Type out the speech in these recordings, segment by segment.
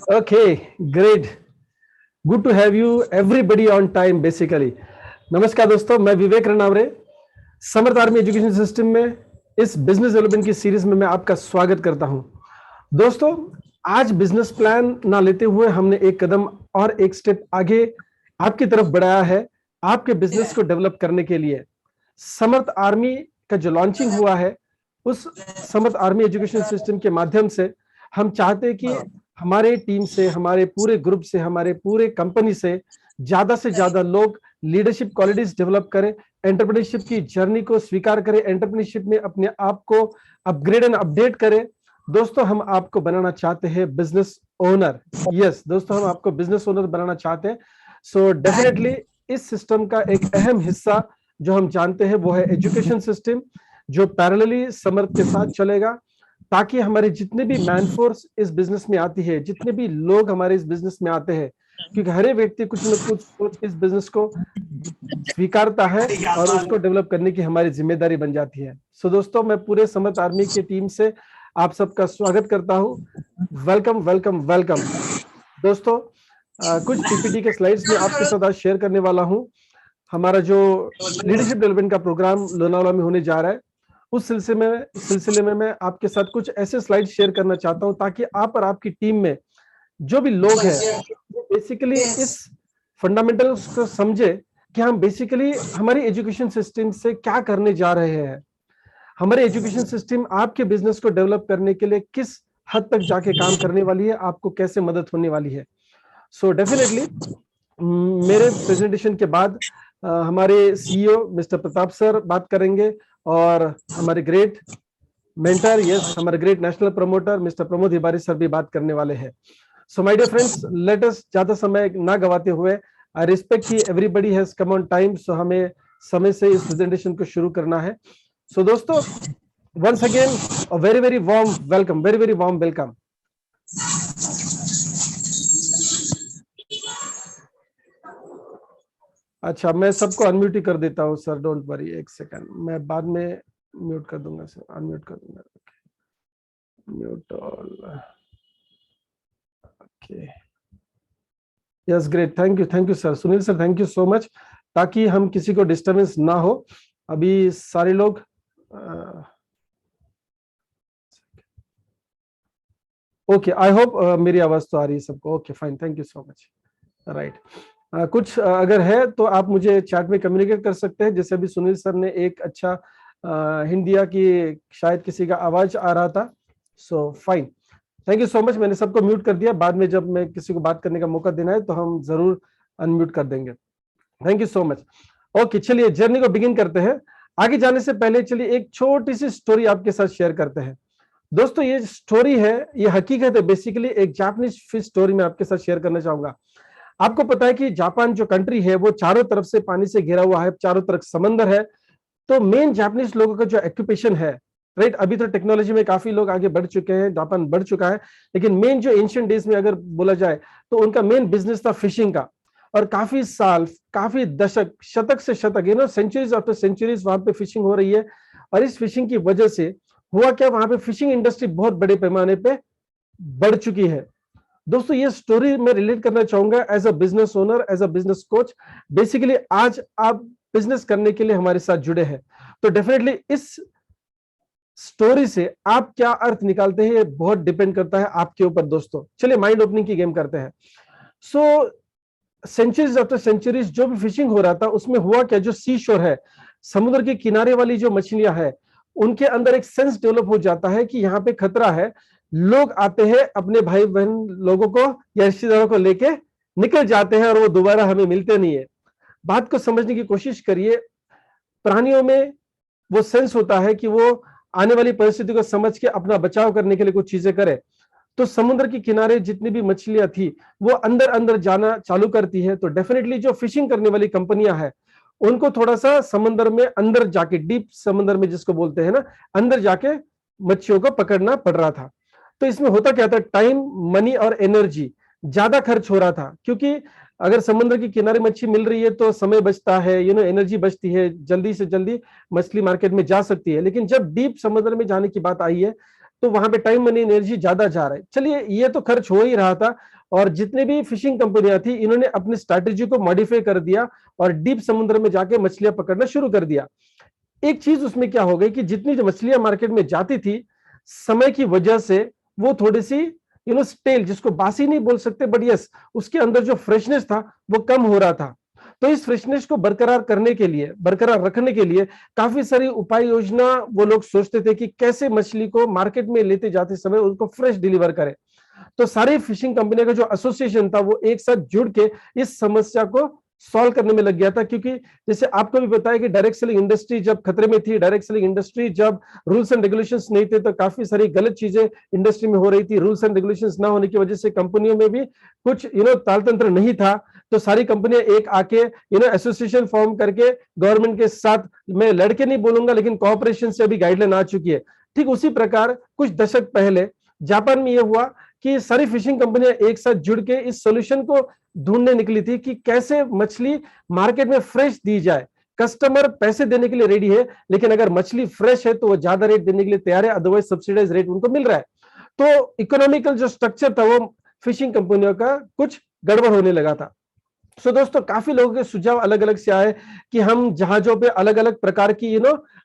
Okay, great. Good to have you everybody on time basically. नमस्कार दोस्तों, मैं विवेक रनावरे समर्थ army education system में इस बिजनेस डेवलपमेंट की सीरीज में मैं आपका स्वागत करता हूं। दोस्तों, आज बिजनेस प्लान ना लेते हुए हमने एक कदम और एक स्टेप आगे आपकी तरफ बढ़ाया है आपके बिजनेस को डेवलप करने के लिए। समर्थ आर्मी का जो लॉन्चिंग हुआ है, उस समर्थ आर्मी एजुकेशन सिस्टम के माध्यम से हम चाहते हैं कि हमारे टीम से, हमारे पूरे ग्रुप से, हमारे पूरे कंपनी से ज्यादा लोग लीडरशिप क्वालिटीज डेवलप करें, एंटरप्रेन्योरशिप की जर्नी को स्वीकार करें, एंटरप्रेन्योरशिप में अपने आप को अपग्रेड एंड अपडेट करें। दोस्तों, हम आपको बनाना चाहते हैं बिजनेस ओनर। यस दोस्तों, हम आपको बिजनेस ओनर बनाना चाहते हैं। सो डेफिनेटली इस सिस्टम का एक अहम हिस्सा जो हम जानते हैं वो है एजुकेशन सिस्टम, जो पैरेलली समर्थ के साथ चलेगा, ताकि हमारे जितने भी मैनफोर्स इस बिजनेस में आती है, जितने भी लोग हमारे इस बिजनेस में आते हैं, क्योंकि हर एक व्यक्ति कुछ न कुछ इस बिजनेस को स्वीकारता है और उसको डेवलप करने की हमारी जिम्मेदारी बन जाती है। सो दोस्तों, मैं पूरे समर्थ आर्मी की टीम से आप सबका स्वागत करता हूं। Welcome welcome welcome. दोस्तों, कुछ पीपीटी के स्लाइड्स में आपके साथ आज शेयर करने वाला हूं। हमारा जो लीडरशिप डेवलपमेंट का प्रोग्राम लोनावाला में होने जा रहा है, उस सिलसिले में मैं आपके साथ कुछ ऐसे स्लाइड शेयर करना चाहता हूं ताकि आप और आपकी टीम में जो भी लोग हैं बेसिकली इस फंडामेंटल्स को समझे कि हम बेसिकली हमारी एजुकेशन सिस्टम से क्या करने जा रहे हैं, हमारे एजुकेशन सिस्टम आपके बिजनेस को डेवलप करने के लिए किस हद तक जाके काम करने वाली है, आपको कैसे मदद होने वाली है। सो डेफिनेटली मेरे प्रेजेंटेशन के बाद हमारे सीईओ मिस्टर प्रताप सर बात करेंगे और हमारे ग्रेट मेंटर, यस हमारे great national promoter mister Pramod Hibari sir भी बात करने वाले हैं। So my dear friends, let us ज्यादा समय ना गवाते हुए, आई रिस्पेक्ट कि everybody has come on time, so हमें समय से इस प्रेजेंटेशन को शुरू करना है। सो दोस्तों, once again a very very warm welcome, very very warm welcome. अच्छा, मैं सबको अनम्यूट ही कर देता हूँ सर, डोंट वरी, एक सेकंड, मैं बाद में म्यूट कर दूंगा सर, अनम्यूट कर दूंगा। Mute all, okay, yes great, thank you sir, Sunil sir thank you so much, ताकि हम किसी को डिस्टर्बेंस ना हो। अभी सारे लोग ओके, आई होप मेरी आवाज तो आ रही है सबको। Okay fine, thank you so much. Right, कुछ अगर है तो आप मुझे चैट में कम्युनिकेट कर सकते हैं। जैसे अभी सुनील सर ने एक अच्छा हिंट दिया कि शायद किसी का आवाज आ रहा था। So fine, thank you so much. मैंने सबको म्यूट कर दिया, बाद में जब मैं किसी को बात करने का मौका देना है तो हम जरूर अनम्यूट कर देंगे। Thank you so much. Okay, चलिए जर्नी को बिगिन करते हैं। आगे जाने से पहले चलिए एक छोटी सी स्टोरी आपके साथ शेयर करते हैं। दोस्तों, ये स्टोरी है, ये हकीकत है, बेसिकली एक जापानीज फिश स्टोरी में आपके साथ शेयर करना चाहूंगा। आपको पता है कि जापान जो कंट्री है वो चारों तरफ से पानी से घिरा हुआ है, चारों तरफ समंदर है। तो मेन जापानीज लोगों का जो ऑक्यूपेशन है, राइट, अभी तो टेक्नोलॉजी में काफी लोग आगे बढ़ चुके हैं, जापान बढ़ चुका है, लेकिन मेन जो एंशिएंट डेज में अगर बोला जाए तो उनका मेन बिजनेस था फिशिंग का। और काफी साल, काफी दशक, शतक से शतक, सेंचुरीज आफ्टर सेंचुरीज वहां पे फिशिंग हो रही है। और इस फिशिंग की वजह से हुआ क्या, वहां पे फिशिंग इंडस्ट्री बहुत बड़े पैमाने पे बढ़ चुकी है। दोस्तों, ये स्टोरी मैं रिलेट करना चाहूंगा as a business owner, as a business coach. Basically आज आप बिजनेस करने के लिए हमारे साथ जुड़े हैं, तो डेफिनेटली इस स्टोरी से आप क्या अर्थ निकालते हैं ये बहुत डिपेंड करता है आपके ऊपर। दोस्तों, चलिए माइंड ओपनिंग की गेम करते हैं। सो सेंचुरीज आफ्टर सेंचुरीज जो भी फिशिंग हो रहा था, उसमें हुआ क्या, जो सी शोर है, समुद्र के किनारे वाली जो मछलियां है, उनके अंदर एक सेंस डेवलप हो जाता है कि यहाँ पे खतरा है। लोग आते हैं अपने भाई बहन लोगों को या रिश्तेदारों को लेके निकल जाते हैं और वो दोबारा हमें मिलते नहीं है। बात को समझने की कोशिश करिए। प्राणियों में वो सेंस होता है कि वो आने वाली परिस्थिति को समझ के अपना बचाव करने के लिए कुछ चीजें करे। तो समुद्र के किनारे जितनी भी मछलियां थी वो अंदर अंदर जाना चालू करती है। तो डेफिनेटली जो फिशिंग करने वाली कंपनियां हैं, उनको थोड़ा सा समंदर में अंदर जाके, डीप समंदर में जिसको बोलते हैं ना, अंदर जाके मच्छियों को पकड़ना पड़ रहा था। तो इसमें होता क्या था, टाइम, मनी और एनर्जी ज्यादा खर्च हो रहा था, क्योंकि अगर समुद्र के किनारे मच्छी मिल रही है तो समय बचता है, एनर्जी बचती है, जल्दी से जल्दी मछली मार्केट में जा सकती है। लेकिन जब डीप समुद्र में जाने की बात आई है तो वहां पे टाइम मनी एनर्जी ज्यादा जा रहा है। चलिए ये तो खर्च हो ही रहा था, और जितने भी फिशिंग कंपनियां थी इन्होंने अपनी स्ट्रैटेजी को मॉडिफाई कर दिया और डीप समुद्र में जाके मछलियां पकड़ना शुरू कर दिया। एक चीज उसमें क्या हो गई कि जितनी जो मछलियां मार्केट में जाती थी, समय की वजह से वो थोड़ी सी स्टेल, जिसको बासी नहीं बोल सकते बट यस, उसके अंदर जो फ्रेशनेस था वो कम हो रहा था। तो इस फ्रेशनेस को बरकरार करने के लिए, बरकरार रखने के लिए काफी सारी उपाय योजना वो लोग सोचते थे कि कैसे मछली को मार्केट में लेते जाते समय उनको फ्रेश डिलीवर करें। तो सारी फिशिंग कंपनियों का जो एसोसिएशन था वो एक साथ जुड़ के इस समस्या को सॉल्व करने में लग गया था। क्योंकि जैसे आपको भी बताया कि डायरेक्ट सेलिंग इंडस्ट्री जब खतरे में थी, डायरेक्ट सेलिंग इंडस्ट्री जब रूल्स एंड रेगुलेशंस नहीं थे, तो काफी सारी गलत चीजें इंडस्ट्री में हो रही थी। रूल्स एंड रेगुलेशंस ना होने की वजह से कंपनियों में भी कुछ तालतंत्र नहीं था। तो सारी कंपनियां एक आके एसोसिएशन फॉर्म करके गवर्नमेंट के साथ, मैं लड़के नहीं बोलूंगा लेकिन कॉपरेशन से अभी गाइडलाइन आ चुकी है। ठीक उसी प्रकार कुछ दशक पहले जापान में यह हुआ कि सारी फिशिंग कंपनियां एक साथ जुड़ के इस सॉल्यूशन को ढूंढने निकली थी कि कैसे मछली मार्केट में फ्रेश दी जाए। कस्टमर पैसे देने के लिए रेडी है, लेकिन अगर मछली फ्रेश है तो वो ज्यादा रेट देने के लिए तैयार है, अदरवाइज सब्सिडाइज रेट उनको मिल रहा है। तो इकोनॉमिकल जो स्ट्रक्चर था वो फिशिंग कंपनियों का कुछ गड़बड़ होने लगा था। सो दोस्तों, काफी लोगों के सुझाव अलग अलग से आए कि हम जहाजों पे अलग अलग प्रकार की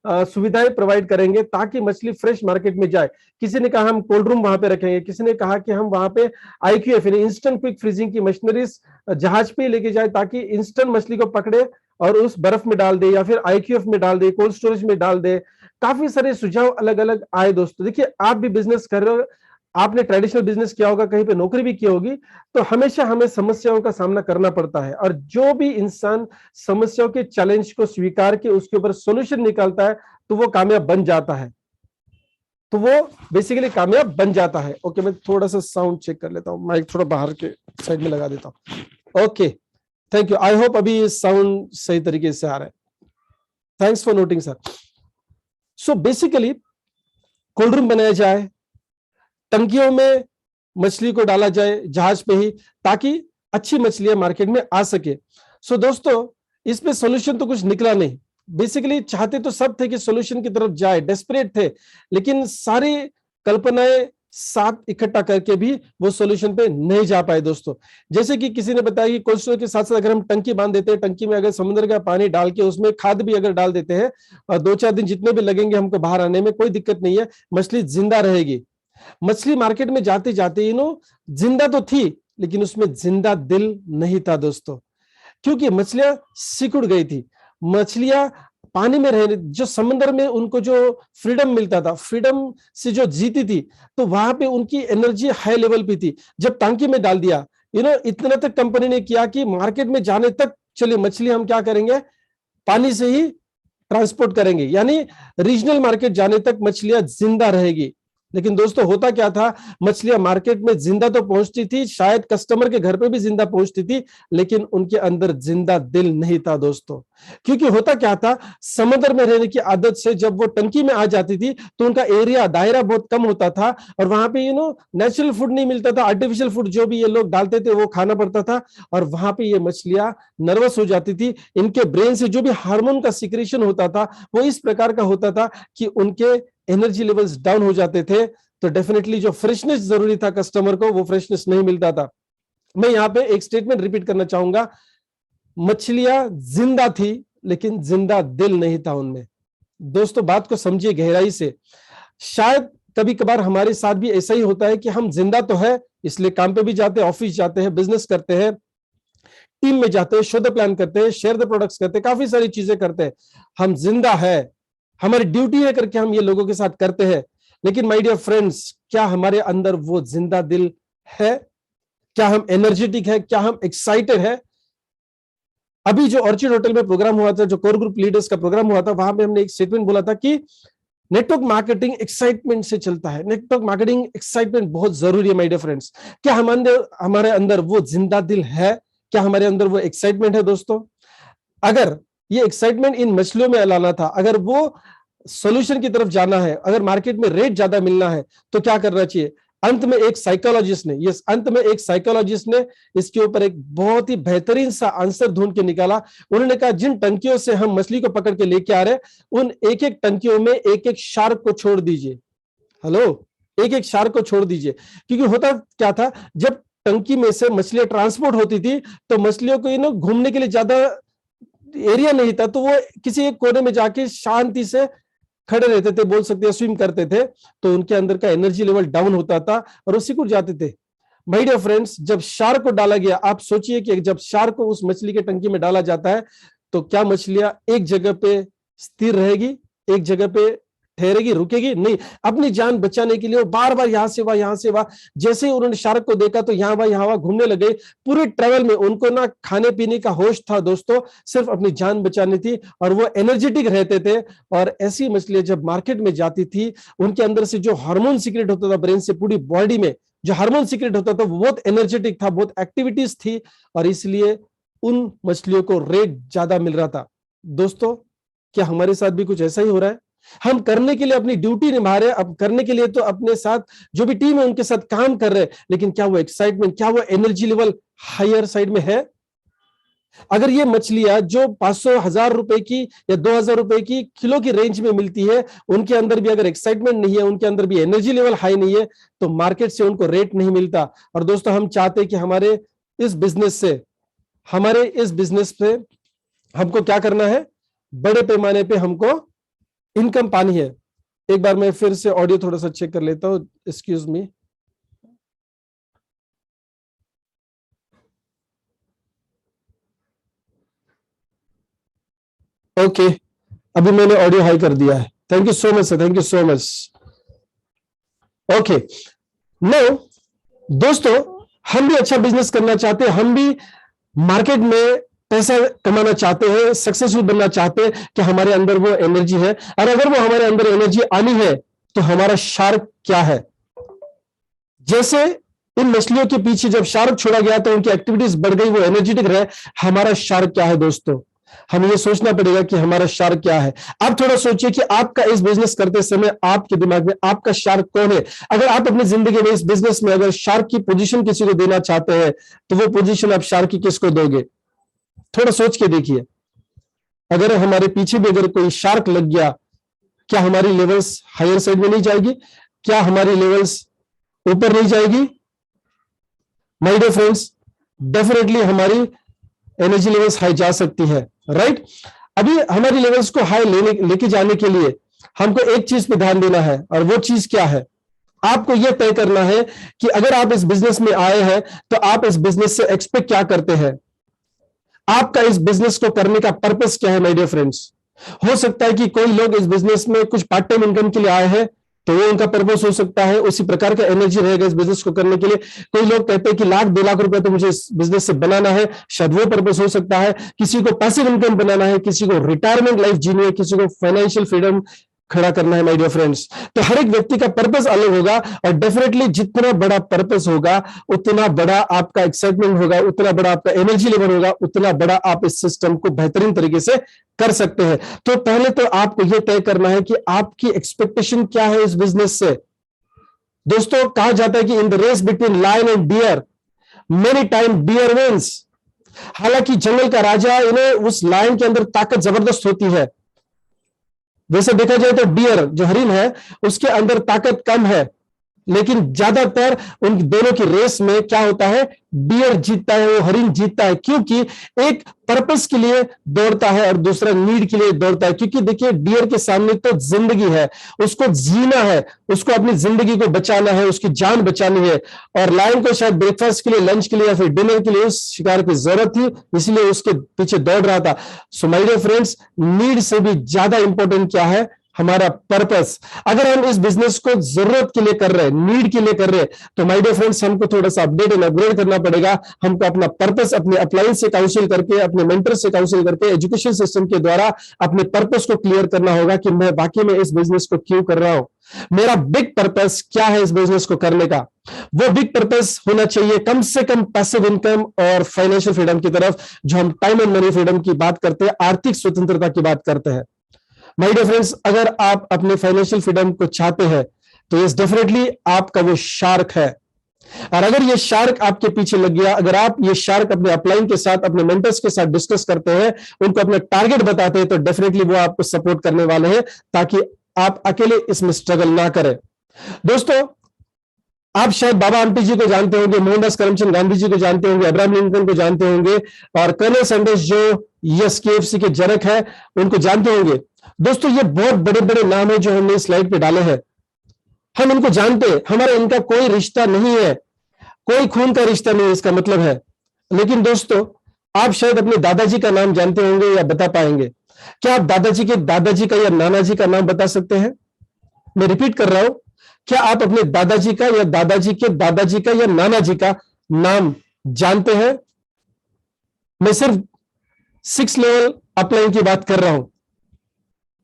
सुविधाएं प्रोवाइड करेंगे ताकि मछली फ्रेश मार्केट में जाए। किसी ने कहा हम कोल्ड रूम वहां पे रखेंगे, किसी ने कहा कि हम वहां पे IQF यानी इंस्टेंट क्विक फ्रीजिंग की मशीनरीज जहाज पे लेके जाए ताकि इंस्टेंट मछली को पकड़े और उस बर्फ में डाल दे या फिर IQF में डाल दे, कोल्ड स्टोरेज में डाल दे। काफी सारे सुझाव अलग अलग आए। दोस्तों देखिए, आप भी बिजनेस कर रहे हो, आपने ट्रेडिशनल बिजनेस किया होगा, कहीं पे नौकरी भी की होगी, तो हमेशा हमें समस्याओं का सामना करना पड़ता है। और जो भी इंसान समस्याओं के चैलेंज को स्वीकार के उसके ऊपर सॉल्यूशन निकालता है तो वो कामयाब बन जाता है, तो वो बेसिकली कामयाब बन जाता है। ओके, मैं थोड़ा सा साउंड चेक कर लेता हूं, माइक थोड़ा बाहर के साइड में लगा देता हूं। Okay, thank you. I hope अभी साउंड सही तरीके से आ रहा है। Thanks for noting sir. So basically cold room बनाया जाए, टंकियों में मछली को डाला जाए जहाज पे ही, ताकि अच्छी मछलियां मार्केट में आ सके। सो दोस्तों, इस पे सॉल्यूशन तो कुछ निकला नहीं। बेसिकली चाहते तो सब थे कि सॉल्यूशन की तरफ जाए, डेस्परेट थे, लेकिन सारी कल्पनाएं साथ इकट्ठा करके भी वो सॉल्यूशन पे नहीं जा पाए। दोस्तों, जैसे कि किसी ने बताया कि कोल्ड स्टोरेज के साथ साथ अगर हम टंकी बांध देते हैं, टंकी में अगर समुद्र का पानी डाल के उसमें खाद भी अगर डाल देते हैं, और 2-4 दिन जितने भी लगेंगे हमको बाहर आने में, कोई दिक्कत नहीं है, मछली जिंदा रहेगी। मछली मार्केट में जाते जाते जिंदा तो थी, लेकिन उसमें जिंदा दिल नहीं था दोस्तों, क्योंकि मछलियां सिकुड़ गई थी। मछलियां पानी में रहने, जो समुद्र में उनको जो फ्रीडम मिलता था, फ्रीडम से जो जीती थी, तो वहां पे उनकी एनर्जी हाई लेवल पे थी। जब टांकी में डाल दिया, इतना तक कंपनी ने किया कि मार्केट में जाने तक, चलिए मछली हम क्या करेंगे, पानी से ही ट्रांसपोर्ट करेंगे, यानी रीजनल मार्केट जाने तक मछलियां जिंदा रहेगी। लेकिन दोस्तों, होता क्या था, मछलियां मार्केट में जिंदा तो पहुंचती थी, शायद कस्टमर के घर पे भी जिंदा पहुंचती थी, लेकिन उनके अंदर जिंदा दिल नहीं था दोस्तों। क्योंकि होता क्या था, समुद्र में रहने की आदत से जब वो टंकी में आ जाती थी तो उनका एरिया, दायरा बहुत कम होता था, और वहां पे नेचुरल फूड नहीं मिलता था, आर्टिफिशियल फूड जो भी ये लोग डालते थे वो खाना पड़ता था, और वहां पे ये मछलियां नर्वस हो जाती थी। इनके ब्रेन से जो भी हार्मोन का सिक्रेशन होता था वो इस प्रकार का होता था कि उनके एनर्जी लेवल्स डाउन हो जाते थे। तो डेफिनेटली जो फ्रेशनेस जरूरी था कस्टमर को, वो फ्रेशनेस नहीं मिलता था। मैं यहां पे एक स्टेटमेंट रिपीट करना चाहूंगा, मछलियां जिंदा थी लेकिन जिंदा दिल नहीं था उनमें। दोस्तों, बात को समझिए गहराई से। शायद कभी कभार हमारे साथ भी ऐसा ही होता है कि हम जिंदा तो है, इसलिए काम पे भी जाते हैं, ऑफिस जाते हैं, बिजनेस करते हैं, टीम में जाते हैं, शो द प्लान करते हैं, शेयर द प्रोडक्ट्स करते हैं, काफी सारी चीजें करते हैं। हम जिंदा है, हमारी ड्यूटी है करके हम ये लोगों के साथ करते हैं। लेकिन माय डियर फ्रेंड्स, क्या हमारे अंदर वो जिंदा दिल है? क्या हम एनर्जेटिक है? क्या हम एक्साइटेड है? अभी जो ऑर्चिड होटल में प्रोग्राम हुआ था, जो कोर ग्रुप लीडर्स का प्रोग्राम हुआ था, वहां पे हमने एक स्टेटमेंट बोला था कि नेटवर्क मार्केटिंग एक्साइटमेंट से चलता है। नेटवर्क मार्केटिंग एक्साइटमेंट बहुत जरूरी है माय डियर फ्रेंड्स। क्या हमारे अंदर वो जिंदा दिल है? क्या हमारे अंदर वो एक्साइटमेंट है? दोस्तों, अगर ये एक्साइटमेंट इन मछलियों में लाना था, अगर वो सॉल्यूशन की तरफ जाना है, अगर मार्केट में रेट ज्यादा मिलना है, तो क्या करना चाहिए? अंत में एक साइकोलॉजिस्ट ने इसके ऊपर एक बहुत ही बेहतरीन सा आंसर ढूंढ के निकाला। उन्होंने कहा, जिन टंकियों से हम मछली को पकड़ के लेके आ रहे, उन एक एक टंकियों में एक एक शार्क को छोड़ दीजिए। हेलो, एक एक शार्क को छोड़ दीजिए, क्योंकि होता क्या था, जब टंकी में से मछलियां ट्रांसपोर्ट होती थी तो मछलियों को घूमने के लिए ज्यादा एरिया नहीं था, तो वो किसी एक कोने में जाके शांति से खड़े रहते थे, बोल सकते हैं स्विम करते थे, तो उनके अंदर का एनर्जी लेवल डाउन होता था और वो सिकुड़ जाते थे। माय डियर फ्रेंड्स, जब शार्क को डाला गया, आप सोचिए कि जब शार्क को उस मछली के टंकी में डाला जाता है तो क्या मछलियां एक जगह पे स्थिर रहेगी, एक जगह पे ठहरेगी, रुकेगी? नहीं। अपनी जान बचाने के लिए वो बार बार यहां से वहां, यहां से वहां, जैसे ही उन्होंने शार्क को देखा तो यहां वहां घूमने लगे। पूरे ट्रेवल में उनको ना खाने पीने का होश था दोस्तों, सिर्फ अपनी जान बचानी थी, और वो एनर्जेटिक रहते थे। और ऐसी मछलियां जब मार्केट में जाती थी, उनके अंदर से जो हार्मोन सीक्रेट होता था ब्रेन से, पूरी बॉडी में जो हार्मोन सीक्रेट होता था वो बहुत एनर्जेटिक था, बहुत एक्टिविटीज थी, और इसलिए उन मछलियों को रेट ज्यादा मिल रहा था। दोस्तों, क्या हमारे साथ भी कुछ ऐसा ही हो रहा है? हम करने के लिए अपनी ड्यूटी निभा रहे हैं, अब करने के लिए तो अपने साथ जो भी टीम है उनके साथ काम कर रहे हैं, लेकिन क्या वो एक्साइटमेंट, क्या वो एनर्जी लेवल हायर साइड में है? अगर ये मछलियां जो 500-1000 रुपए की या 2000 रुपए की किलो की रेंज में मिलती है, उनके अंदर भी अगर एक्साइटमेंट नहीं है, उनके अंदर भी एनर्जी लेवल हाई नहीं है, तो मार्केट से उनको रेट नहीं मिलता। और दोस्तों, हम चाहते हैं कि हमारे इस बिजनेस पे हमको क्या करना है? बड़े पैमाने पे हमको इनकम पानी है। एक बार मैं फिर से ऑडियो थोड़ा सा चेक कर लेता हूं, एक्सक्यूज मी। ओके, अभी मैंने ऑडियो हाई कर दिया है। Thank you so much sir, thank you so much. Okay, no दोस्तों, हम भी अच्छा बिजनेस करना चाहते हैं, हम भी मार्केट में पैसा कमाना चाहते हैं, सक्सेसफुल बनना चाहते हैं, कि हमारे अंदर वो एनर्जी है। और अगर वो हमारे अंदर एनर्जी आनी है तो हमारा शार्क क्या है? जैसे इन मछलियों के पीछे जब शार्क छोड़ा गया तो उनकी एक्टिविटीज बढ़ गई, वो एनर्जेटिक रहे। हमारा शार्क क्या है दोस्तों? हमें ये सोचना पड़ेगा कि हमारा शार्क क्या है। आप थोड़ा सोचिए कि आपका इस बिजनेस करते समय आपके दिमाग में आपका शार्क कौन है? अगर आप अपनी जिंदगी में इस बिजनेस में अगर शार्क की पोजीशन किसी को देना चाहते हैं, तो वो पोजीशन आप शार्क की किसको दोगे? थोड़ा सोच के देखिए। अगर हमारे पीछे भी अगर कोई शार्क लग गया, क्या हमारी लेवल्स हायर साइड में नहीं जाएगी? क्या हमारी लेवल्स ऊपर नहीं जाएगी? माय डियर फ्रेंड्स, डेफिनेटली हमारी एनर्जी लेवल्स हाई जा सकती है, राइट? अभी हमारी लेवल्स को हाई लेके जाने के लिए हमको एक चीज पे ध्यान देना है, और वो चीज क्या है? आपको यह तय करना है कि अगर आप इस बिजनेस में आए हैं तो आप इस बिजनेस से एक्सपेक्ट क्या करते हैं? आपका इस बिजनेस को करने का पर्पस क्या है? माय डियर फ्रेंड्स, हो सकता है कि कोई लोग इस बिजनेस में कुछ पार्ट टाइम इनकम के लिए आए हैं, तो वो उनका पर्पस हो सकता है, उसी प्रकार का एनर्जी रहेगा इस बिजनेस को करने के लिए। कोई लोग कहते हैं कि 1,00,000-2,00,000 रुपए तो मुझे इस बिजनेस से बनाना है, शायद वो पर्पस हो सकता है। किसी को पैसिव इनकम बनाना है, किसी को रिटायरमेंट लाइफ जीनी है, किसी को फाइनेंशियल फ्रीडम खड़ा करना है। माय डियर फ्रेंड्स, तो हर एक व्यक्ति का पर्पस अलग होगा, और डेफिनेटली जितना बड़ा पर्पस होगा उतना बड़ा आपका एक्साइटमेंट होगा, उतना बड़ा आपका एनर्जी लेवल होगा, उतना बड़ा आप इस सिस्टम को बेहतरीन तरीके से कर सकते हैं। तो पहले तो आपको यह तय करना है कि आपकी एक्सपेक्टेशन क्या है इस बिजनेस से। दोस्तों, कहा जाता है कि in the race between lion and deer many time deer wins. हालांकि जंगल का राजा, इन्हें उस लायन के अंदर ताकत जबरदस्त होती है। वैसे देखा जाए तो डियर जो हरिन है उसके अंदर ताकत कम है, लेकिन ज्यादातर उन दोनों की रेस में क्या होता है? डियर जीतता है, वो हरिन जीतता है, क्योंकि एक पर्पस के लिए दौड़ता है और दूसरा नीड के लिए दौड़ता है। क्योंकि देखिए, डियर के सामने तो जिंदगी है, उसको जीना है, उसको अपनी जिंदगी को बचाना है, उसकी जान बचानी है। और लायन को शायद ब्रेकफास्ट के लिए, लंच के लिए या फिर डिनर के लिए उस शिकार की जरूरत थी, इसलिए उसके पीछे दौड़ रहा था। So my dear friends, need से भी ज्यादा इंपॉर्टेंट क्या है? हमारा पर्पस। अगर हम इस बिजनेस को जरूरत के लिए कर रहे हैं, नीड के लिए कर रहे हैं, तो माय डियर फ्रेंड्स, हमको थोड़ा सा अपडेट एंड अपग्रेड करना पड़ेगा। हमको अपना पर्पस अपने अपलाइन से काउंसिल करके, अपने मेंटर से काउंसिल करके, एजुकेशन सिस्टम के द्वारा अपने पर्पस को क्लियर करना होगा कि मैं वाकई में इस बिजनेस को क्यों कर रहा हूं, मेरा बिग पर्पस क्या है इस बिजनेस को करने का। वो बिग पर्पस होना चाहिए कम से कम पैसिव इनकम और फाइनेंशियल फ्रीडम की तरफ, जो हम टाइम एंड मनी फ्रीडम की बात करते हैं, आर्थिक स्वतंत्रता की बात करते हैं। माय डियर फ्रेंड्स, अगर आप अपने फाइनेंशियल फ्रीडम को चाहते हैं तो ये डेफिनेटली आपका वो शार्क है। और अगर ये शार्क आपके पीछे लग गया, अगर आप ये शार्क अपने अपलाइन के साथ, अपने मेंटर्स के साथ डिस्कस करते हैं, उनको अपना टारगेट बताते हैं, तो डेफिनेटली वो आपको सपोर्ट करने वाले हैं, ताकि आप अकेले इसमें स्ट्रगल ना करें। दोस्तों, आप शायद बाबा आमटी जी को जानते होंगे, मोहनदास करमचंद गांधी जी को जानते होंगे, अब्राहम लिंकन को जानते होंगे, और कर्नल सैंडर्स जो यस केएफसी के जनक है उनको जानते होंगे। दोस्तों ये बहुत बड़े बड़े नाम है जो हमने स्लाइड पे डाले हैं, हम इनको जानते हैं, हमारा इनका कोई रिश्ता नहीं है, कोई खून का रिश्ता नहीं इसका मतलब है। लेकिन दोस्तों आप शायद अपने दादाजी का नाम जानते होंगे या बता पाएंगे। क्या आप दादाजी के दादाजी का या नाना जी का नाम बता सकते हैं? मैं रिपीट कर रहा हूं, क्या आप अपने दादाजी का या दादाजी के दादाजी का या नाना जी का नाम जानते हैं? मैं सिर्फ 6 लेवल अपलाइन की बात कर रहा हूं।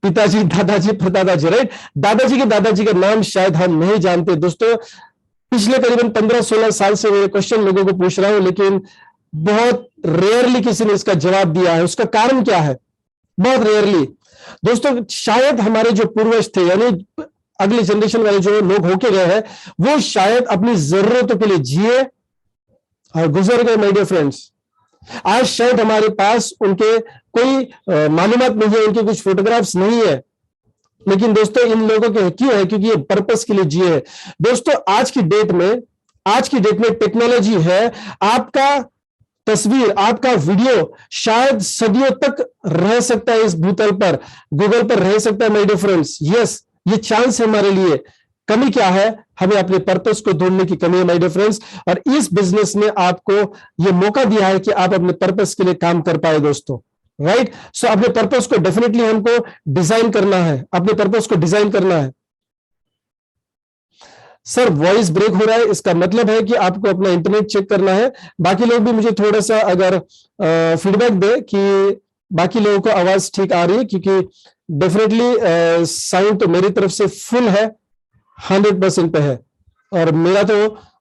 पिताजी, दादाजी, परदादाजी, राइट? दादाजी के दादाजी का नाम शायद हम नहीं जानते। दोस्तों पिछले करीबन 15-16 साल से मैं क्वेश्चन लोगों को पूछ रहा हूं, लेकिन बहुत रेयरली किसी ने इसका जवाब दिया है। उसका कारण क्या है? बहुत रेयरली दोस्तों, शायद हमारे जो पूर्वज थे, यानी अगली जनरेशन वाले जो लोग होके गए हैं, वो शायद अपनी जरूरतों के लिए जिए और गुजर गए। माय डियर फ्रेंड्स, आज शायद हमारे पास उनके कोई मालूमात नहीं है, उनके कुछ फोटोग्राफ्स नहीं है, लेकिन दोस्तों इन लोगों के क्यों है? क्योंकि ये पर्पस के लिए जिए हैं। दोस्तों आज की डेट में टेक्नोलॉजी है, आपका तस्वीर, आपका वीडियो शायद सदियों तक रह सकता है इस भूतल पर, गूगल पर रह सकता है। माय डियर फ्रेंड्स, यस ये चांस है हमारे लिए। कमी क्या है? हमें अपने पर्पस को ढूंढने की कमी है माय डियर फ्रेंड्स, और इस बिजनेस ने आपको ये मौका दिया है कि आप अपने पर्पस के लिए काम कर पाए दोस्तों, राइट? सो अपने पर्पस को डेफिनेटली हमको डिजाइन करना है, अपने पर्पस को डिजाइन करना है। सर वॉइस ब्रेक हो रहा है, इसका मतलब है कि आपको अपना इंटरनेट चेक करना है। बाकी लोग भी मुझे थोड़ा सा अगर फीडबैक दे कि बाकी लोगों को आवाज ठीक आ रही है, क्योंकि डेफिनेटली साउंड तो मेरी तरफ से फुल है, 100% पे है, और मेरा तो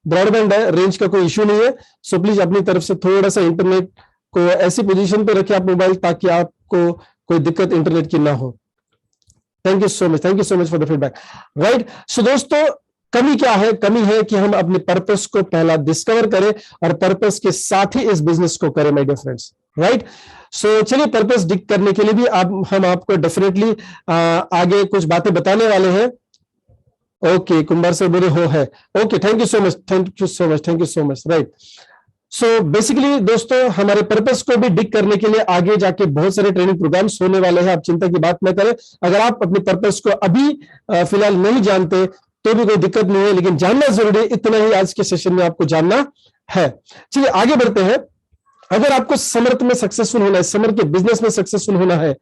ब्रॉडबैंड है, रेंज का कोई इश्यू नहीं है। सो प्लीज अपनी तरफ से थोड़ा सा इंटरनेट को ऐसी पोजीशन पे रखिए आप मोबाइल, ताकि आपको कोई दिक्कत इंटरनेट की ना हो। Thank you so much for the feedback, right? So दोस्तों कमी क्या है? कमी है कि हम अपने पर्पस को पहला डिस्कवर करें और पर्पस के साथ ही इस बिजनेस को करें माय डियर फ्रेंड्स, राइट? सो चलिए पर्पस डिक करने के लिए भी हम आपको डेफिनेटली आगे कुछ बातें बताने वाले हैं। ओके, कुंभार सर बोले हो है, okay, thank you so much, right? So basically दोस्तों हमारे पर्पस को भी डिक करने के लिए आगे जाके बहुत सारे ट्रेनिंग प्रोग्राम्स होने वाले हैं, आप चिंता की बात न करें। अगर आप अपने पर्पस को अभी फिलहाल नहीं जानते तो भी कोई दिक्कत नहीं है, लेकिन जानना जरूरी है, इतना ही आज के सेशन में आपको जानना है। चलिए आगे बढ़ते हैं। अगर आपको समर्थ में सक्सेसफुल होना है, समर्थ के बिजनेस में सक्सेसफुल होना है,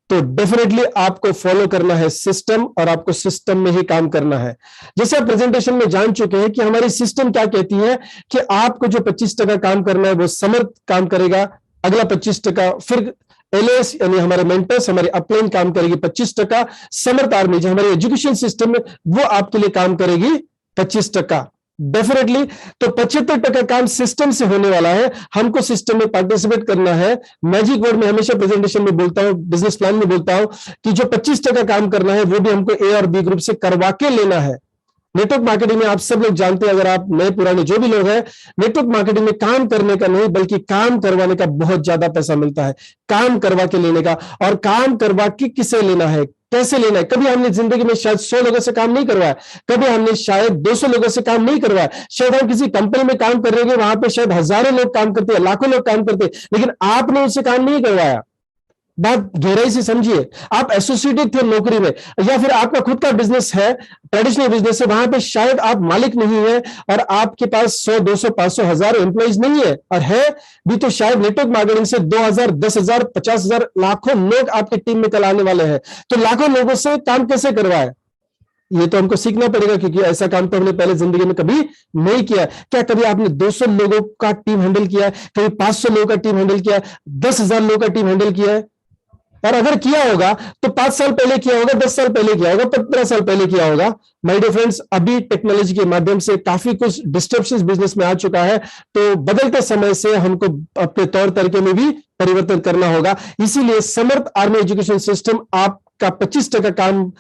तो डेफिनेटली आपको फॉलो करना है सिस्टम, और आपको सिस्टम में ही काम करना है। जैसे आप प्रेजेंटेशन में जान चुके हैं कि हमारी सिस्टम क्या कहती है कि आपको जो 25% काम करना है वो समर्थ काम करेगा, अगला 25%, फिर एलएस यानी हमारे मेंटर्स, हमारे अपलाइन काम करेगी 25%, समर्थ आर्मी जो हमारे एजुकेशन सिस्टम में वो आपके लिए काम करेगी 25%, डेफिनेटली। तो 75% काम सिस्टम से होने वाला है, हमको सिस्टम में पार्टिसिपेट करना है। मैजिक वर्ड में हमेशा प्रेजेंटेशन में बोलता हूं, बिजनेस प्लान में बोलता हूं कि जो 25% काम करना है वो भी हमको ए और बी ग्रुप से करवा के लेना है। नेटवर्क मार्केटिंग में आप सब लोग जानते हैं, अगर आप नए पुराने जो भी लोग हैं, नेटवर्क मार्केटिंग में काम करने का नहीं बल्कि काम करवाने का बहुत ज्यादा पैसा मिलता है, काम करवा के लेने का। और काम करवा के किसे लेना है, कैसे लेना है? कभी हमने जिंदगी में शायद 100 लोगों से काम नहीं करवाया, कभी हमने शायद 200 लोगों से काम नहीं करवाया, शायद हम किसी कंपनी में काम कर रहे हैं, वहां पे शायद हजारों लोग काम करते हैं, लाखों लोग काम करते हैं, लेकिन आपने उनसे काम नहीं करवाया। बात गहराई से समझिए, आप एसोसिएटेड थे नौकरी में, या फिर आपका खुद का बिजनेस है, ट्रेडिशनल बिजनेस है, वहां पे शायद आप मालिक नहीं है और आपके पास 100, 200, 500, 1000 एम्प्लॉइज नहीं है, और है भी तो शायद नेटवर्क मार्केटिंग से 2000, 10,000, 50,000, लाखों लोग आपकी टीम में कल आने वाले हैं। तो लाखों लोगों से काम कैसे करवाए? ये तो हमको सीखना पड़ेगा, क्योंकि ऐसा काम तो हमने पहले जिंदगी में कभी नहीं किया। क्या कभी आपने 200 लोगों का टीम हैंडल किया है? कभी 500 लोगों का टीम हैंडल किया है? 10,000 लोगों का टीम हैंडल किया है? और अगर किया होगा तो 5 साल पहले किया होगा, 10 साल पहले किया होगा, 15 साल पहले किया होगा। माय डियर फ्रेंड्स, अभी टेक्नोलॉजी के माध्यम से काफी कुछ डिस्ट्रप्शंस बिजनेस में आ चुका है, तो बदलते समय से हमको अपने तौर तरीके में भी परिवर्तन करना होगा। इसीलिए समर्थ आर्मी एजुकेशन सिस्टम आपका 25% काम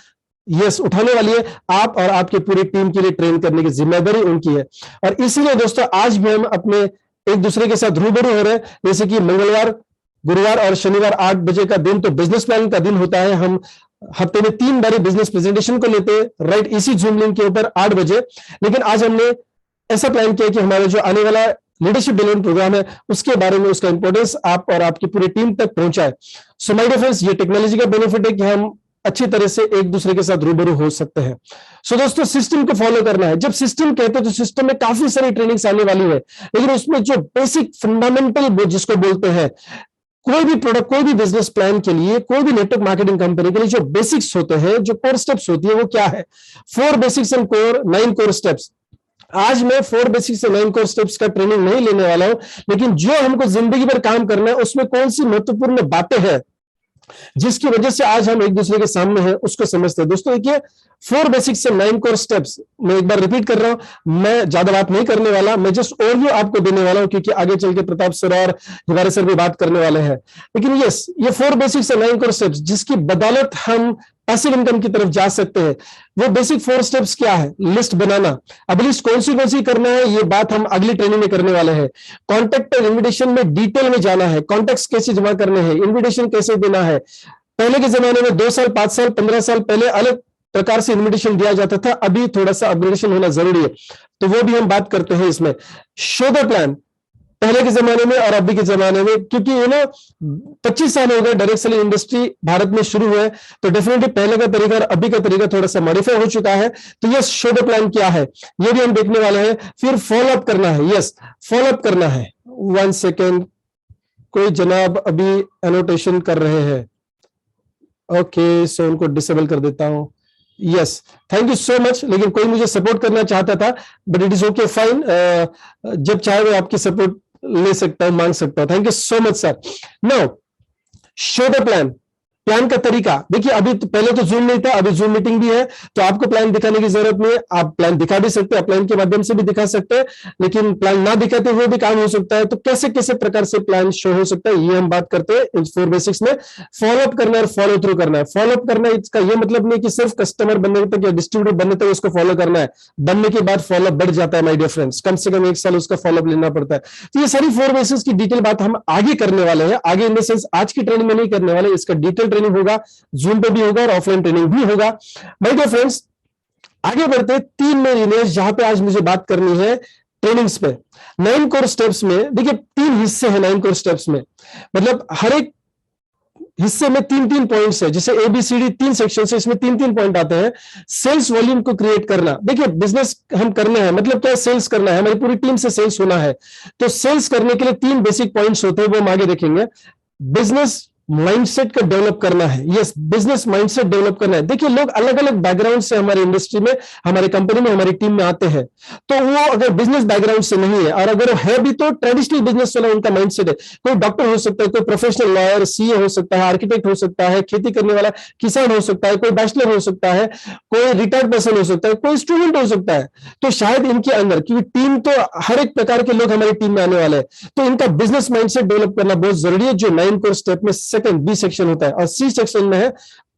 यस उठाने वाली है, आप और आपके पूरी टीम के लिए ट्रेन करने की जिम्मेदारी उनकी है। और इसीलिए दोस्तों आज भी हम अपने एक दूसरे के साथ रूबरू हो रहे हैं, जैसे कि मंगलवार, गुरुवार और शनिवार 8 बजे का दिन तो बिजनेस प्लान का दिन होता है। हम हफ्ते में 3 बार बिजनेस प्रेजेंटेशन को लेते हैं, राइट, इसी जूम लिंक के ऊपर 8 बजे। लेकिन आज हमने ऐसा प्लान किया कि हमारा जो आने वाला लीडरशिप डेवलपमेंट प्रोग्राम है उसके बारे में उसका इंपॉर्टेंस आप और आपकी पूरी टीम तक पहुंचाए। सो माय डियर फ्रेंड्स, ये टेक्नोलॉजी का बेनिफिट है कि हम अच्छी तरह से एक दूसरे के साथ रूबरू हो सकते हैं। सो दोस्तों, सिस्टम को फॉलो करना है। जब सिस्टम कहते हैं तो सिस्टम में काफी सारी ट्रेनिंग्स आने वाली है, लेकिन उसमें जो बेसिक फंडामेंटल जिसको बोलते हैं, कोई भी प्रोडक्ट, कोई भी बिजनेस प्लान के लिए, कोई भी नेटवर्क मार्केटिंग कंपनी के लिए जो बेसिक्स होते हैं, जो कोर स्टेप्स होती है, वो क्या है? 4 basics and core 9 core steps. आज मैं 4 बेसिक्स से 9 कोर स्टेप्स का ट्रेनिंग नहीं लेने वाला हूं, लेकिन जो हमको जिंदगी भर काम करना है उसमें कौन सी महत्वपूर्ण बातें हैं जिसकी वजह से आज हम एक दूसरे के सामने हैं, उसको समझते हैं। दोस्तों देखिए, 4 बेसिक से 9 कोर स्टेप्स, मैं एक बार रिपीट कर रहा हूं, मैं ज्यादा बात नहीं करने वाला, मैं जस्ट ओवरव्यू आपको देने वाला हूं, क्योंकि आगे चल के प्रताप सर और हिवारे सर भी बात करने वाले हैं। लेकिन यस, ये 4 बेसिक से 9 कोर स्टेप्स जिसकी बदौलत हम पैसिव इनकम की तरफ जा सकते हैं, वो बेसिक 4 स्टेप्स क्या है? लिस्ट बनाना। अब लिस्ट कौन सी करना है, ये बात हम अगली ट्रेनिंग में करने वाले हैं। कॉन्टेक्ट और इन्विटेशन में डिटेल में जाना है, कॉन्टेक्ट कैसे जमा करने हैं, इन्विटेशन कैसे देना है। पहले के जमाने में 2 साल, 5 साल, 15 साल पहले अलग प्रकार से इन्विटेशन दिया जाता था, अभी थोड़ा सा अपग्रेडेशन होना जरूरी है, तो वो भी हम बात करते हैं इसमें। शो द प्लान, पहले के जमाने में और अभी के जमाने में, क्योंकि 25 साल हो गए डायरेक्ट सेलिंग इंडस्ट्री भारत में शुरू हुआ है, तो डेफिनेटली पहले का तरीका और अभी का तरीका थोड़ा सा मॉडिफाई हो चुका है। तो यस, शो द प्लान क्या है ये भी हम देखने वाले हैं। फिर फॉलोअप करना है, यस फॉलोअप करना है। 1 सेकेंड, कोई जनाब अभी एनोटेशन कर रहे हैं, ओके सो उनको डिसेबल कर देता हूं। Yes, thank you so much. लेकिन कोई मुझे सपोर्ट करना चाहता था, but it is okay, fine. जब चाहे मैं आपकी सपोर्ट ले सकता हूं, मांग सकता हूं। Thank you so much sir. Now show the plan, plan का तरीका देखिए। अभी तो पहले तो जूम नहीं था, अभी जूम मीटिंग भी है, तो आपको प्लान दिखाने की जरूरत नहीं है। आप प्लान दिखा भी सकते हैं, प्लान के माध्यम से भी दिखा सकते हैं, लेकिन प्लान ना दिखाते हुए भी काम हो सकता है। तो कैसे कैसे प्रकार से प्लान शो हो सकता है, ये हम बात करते हैं इन 4 बेसिक्स में। फॉलोअप करना है और फॉलो थ्रू करना है। फॉलोअप करना है, इसका ये मतलब नहीं कि सिर्फ कस्टमर बनने तक या डिस्ट्रीब्यूटर बनने तक उसको फॉलो करना है। बनने के बाद फॉलोअप बढ़ जाता है माय डियर फ्रेंड्स, कम से कम 1 साल उसका फॉलोअप लेना पड़ता है। तो ये सारी 4 बेसिक्स की डिटेल बात हम आगे करने वाले हैं। आगे इन द सेंस आज की ट्रेनिंग में नहीं करने वाले, इसका डिटेल ट्रेनिंग होगा, जूम पे भी होगा और ऑफलाइन ट्रेनिंग भी होगा। माय डियर फ्रेंड्स, आगे बढ़ते 3 मेन यूनिट्स जहां पे आज मुझे बात करनी है ट्रेनिंग्स पे। 9 कोर स्टेप्स में देखिए 3 हिस्से हैं 9 कोर स्टेप्स में, मतलब हर एक हिस्से में 3-3 पॉइंट्स है। जैसे ABCD 3 सेक्शन है, इसमें 3-3 पॉइंट आते हैं। सेल्स वॉल्यूम को क्रिएट करना, देखिए बिजनेस हम करना है, मतलब क्या, सेल्स करना है, हमारी पूरी टीम से सेल्स होना है। तो सेल्स करने के लिए 3 बेसिक पॉइंट्स होते हैं, वो हम आगे देखेंगे। बिजनेस माइंडसेट का डेवलप करना है, यस बिजनेस माइंडसेट डेवलप करना है। देखिए लोग अलग अलग बैकग्राउंड से हमारी इंडस्ट्री में, हमारी कंपनी में, हमारी टीम में आते हैं, तो वो अगर बिजनेस बैकग्राउंड से नहीं है, और अगर वो है भी तो ट्रेडिशनल बिजनेस वाला उनका माइंडसेट है। कोई डॉक्टर हो सकता है, कोई प्रोफेशनल लॉयर, सीए हो सकता है, आर्किटेक्ट हो सकता है, खेती करने वाला किसान हो सकता है, कोई बैचलर हो सकता है, कोई रिटायर्ड पर्सन हो सकता है, कोई स्टूडेंट हो सकता है। तो शायद इनके अंदर, क्योंकि टीम तो हर एक प्रकार के लोग हमारी टीम में आने वाले हैं, तो इनका बिजनेस माइंडसेट डेवलप करना बहुत जरूरी है, जो 9 कोर स्टेप में सेकंड बी सेक्शन होता है। और सी सेक्शन में है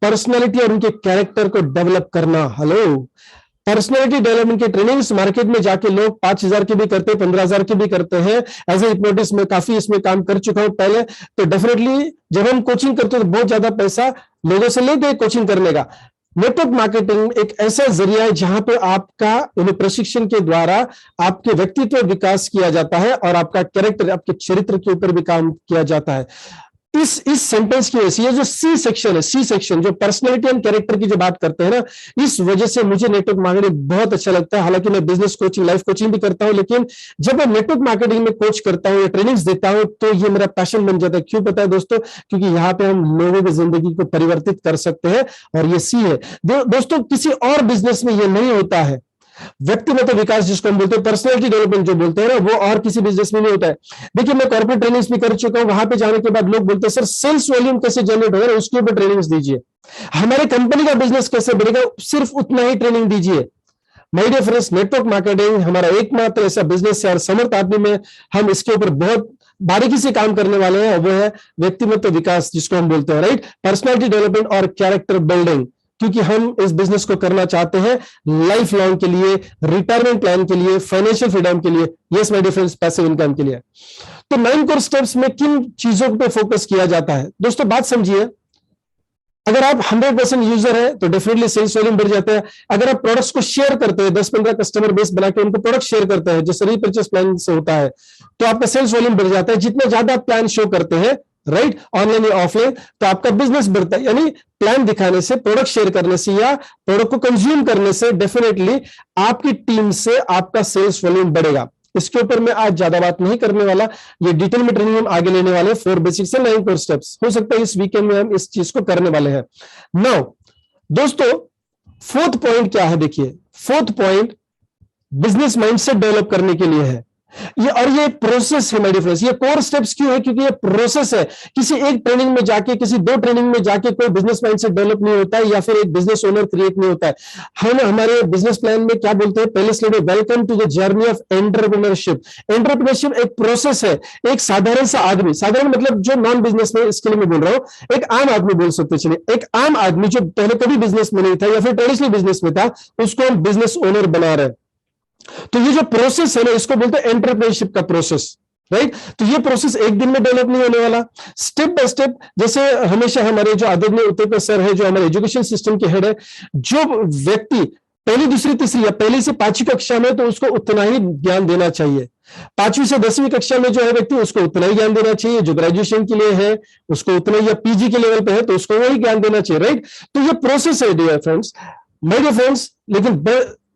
पर्सनालिटी और उनके कैरेक्टर को डेवलप करना। हेलो, पर्सनालिटी डेवलपमेंट के ट्रेनिंग्स मार्केट में जाके लोग 5,000 के भी करते हैं, 15,000 के भी करते हैं। एज ए हिप्नोटिस्ट में काफी इसमें काम कर चुका हूं पहले। तो डेफिनेटली जब हम कोचिंग करते हैं तो बहुत ज्यादा पैसा लोगों से लेते हैं कोचिंग करने का। नेटवर्क मार्केटिंग एक ऐसा जरिया है जहां पे आपका प्रशिक्षण के द्वारा आपके व्यक्तित्व विकास किया जाता है और आपका कैरेक्टर, आपके चरित्र के ऊपर भी काम किया जाता है। इस सेंटेंस की वजह से, ये जो सी सेक्शन है, सी सेक्शन जो पर्सनैलिटी एंड कैरेक्टर की जो बात करते हैं ना, इस वजह से मुझे नेटवर्क मार्केटिंग बहुत अच्छा लगता है। हालांकि मैं बिजनेस कोचिंग, लाइफ कोचिंग भी करता हूं, लेकिन जब मैं नेटवर्क मार्केटिंग में कोच करता हूं या ट्रेनिंग्स देता हूं तो ये मेरा पैशन बन जाता है। क्यों पता है दोस्तों? क्योंकि यहाँ पे हम लोगों की जिंदगी को परिवर्तित कर सकते हैं, और ये सी है दोस्तों। किसी और बिजनेस में ये नहीं होता है। व्यक्तिगत विकास जिसको हम बोलते हैं, पर्सनैलिटी डेवलपमेंट जो बोलते हैं ना, वो और किसी बिजनेस में नहीं होता है। देखिए मैं कॉर्पोरेट ट्रेनिंग्स भी कर चुका हूं, वहां पे जाने के बाद लोग बोलते हैं सर सेल्स वॉल्यूम कैसे जनरेट होगा, उसके ऊपर ट्रेनिंग्स दीजिए। हमारे कंपनी का बिजनेस कैसे बढ़ेगा, सिर्फ उतना ही ट्रेनिंग दीजिए। My dear friends, network marketing हमारा एकमात्र ऐसा बिजनेस है, और समर्थ आदमी में हम इसके ऊपर बहुत बारीकी से काम करने वाले हैं। वो है व्यक्तिगत विकास जिसको हम बोलते हैं, राइट, पर्सनैलिटी डेवलपमेंट और कैरेक्टर बिल्डिंग। क्योंकि हम इस बिजनेस को करना चाहते हैं लाइफ लॉन्ग के लिए, रिटायरमेंट प्लान के लिए, फाइनेंशियल फ्रीडम के लिए, yes my dear friends, passive income के लिए। तो 9 कोर स्टेप्स में किन चीजों पे फोकस किया जाता है दोस्तों? बात समझिए, अगर आप 100% यूजर है तो डेफिनेटली सेल्स वॉल्यूम बढ़ जाता है। अगर आप प्रोडक्ट्स को शेयर करते हैं, 10-15 कस्टमर बेस बना के उनको प्रोडक्ट शेयर करते हैं, जैसे रीपर्चेस प्लान से होता है, तो आपका सेल्स वॉल्यूम बढ़ जाता है। जितना ज्यादा आप प्लान शो करते हैं, राइट, ऑनलाइन या ऑफलाइन, तो आपका बिजनेस बढ़ता है। यानी प्लान दिखाने से, प्रोडक्ट शेयर करने से या प्रोडक्ट को कंज्यूम करने से डेफिनेटली आपकी टीम से आपका सेल्स वॉल्यूम बढ़ेगा। इसके ऊपर मैं आज ज्यादा बात नहीं करने वाला, ये डिटेल में ट्रेनिंग हम आगे लेने वाले हैं, 4 बेसिक्स से 9 कोर स्टेप्स। हो सकता है इस वीकेंड में हम इस चीज को करने वाले हैं। नाउ दोस्तों, फोर्थ पॉइंट क्या है? देखिए, fourth point business mindset develop करने के लिए है ये प्रोसेस है मेरे फ्रेंड्स। ये कोर स्टेप्स क्यों है? क्योंकि ये प्रोसेस है। किसी एक ट्रेनिंग में जाके, किसी 2 ट्रेनिंग में जाके कोई बिजनेस माइंडसेट डेवलप नहीं होता है या फिर एक बिजनेस ओनर क्रिएट नहीं होता है। हम हमारे बिजनेस प्लान में क्या बोलते हैं? पहले स्लाइड में, welcome to the journey of entrepreneurship. Entrepreneurship एक प्रोसेस है। एक साधारण सा आदमी, साधारण मतलब जो नॉन बिजनेस में, इसके लिए मैं बोल रहा हूं, एक आम आदमी बोल सकते, चलिए एक आम आदमी जो पहले कभी बिजनेस में नहीं था या फिर ट्रेडिशनल बिजनेस में था, उसको हम बिजनेस ओनर बना रहे हैं। तो ये जो प्रोसेस है ना, इसको बोलते हैं एंटरप्रेन्योरशिप का प्रोसेस, राइट। तो ये प्रोसेस एक दिन में डेवलप नहीं होने वाला, स्टेप बाय स्टेप। जैसे हमेशा हमारे जो आदरणीय उत्तर सर है, जो हमारे एजुकेशन सिस्टम के हेड है, जो व्यक्ति पहली, दूसरी, तीसरी या पहली से 5वीं कक्षा में, तो उसको उतना ही ज्ञान देना चाहिए। 5वीं से 10वीं कक्षा में जो है व्यक्ति, उसको उतना ही ज्ञान देना चाहिए। जो ग्रेजुएशन के लिए है उसको उतना ही, या पीजी के लेवल पे है तो उसको वही ज्ञान देना चाहिए, राइट। तो ये प्रोसेस है dear friends, my dear friends. लेकिन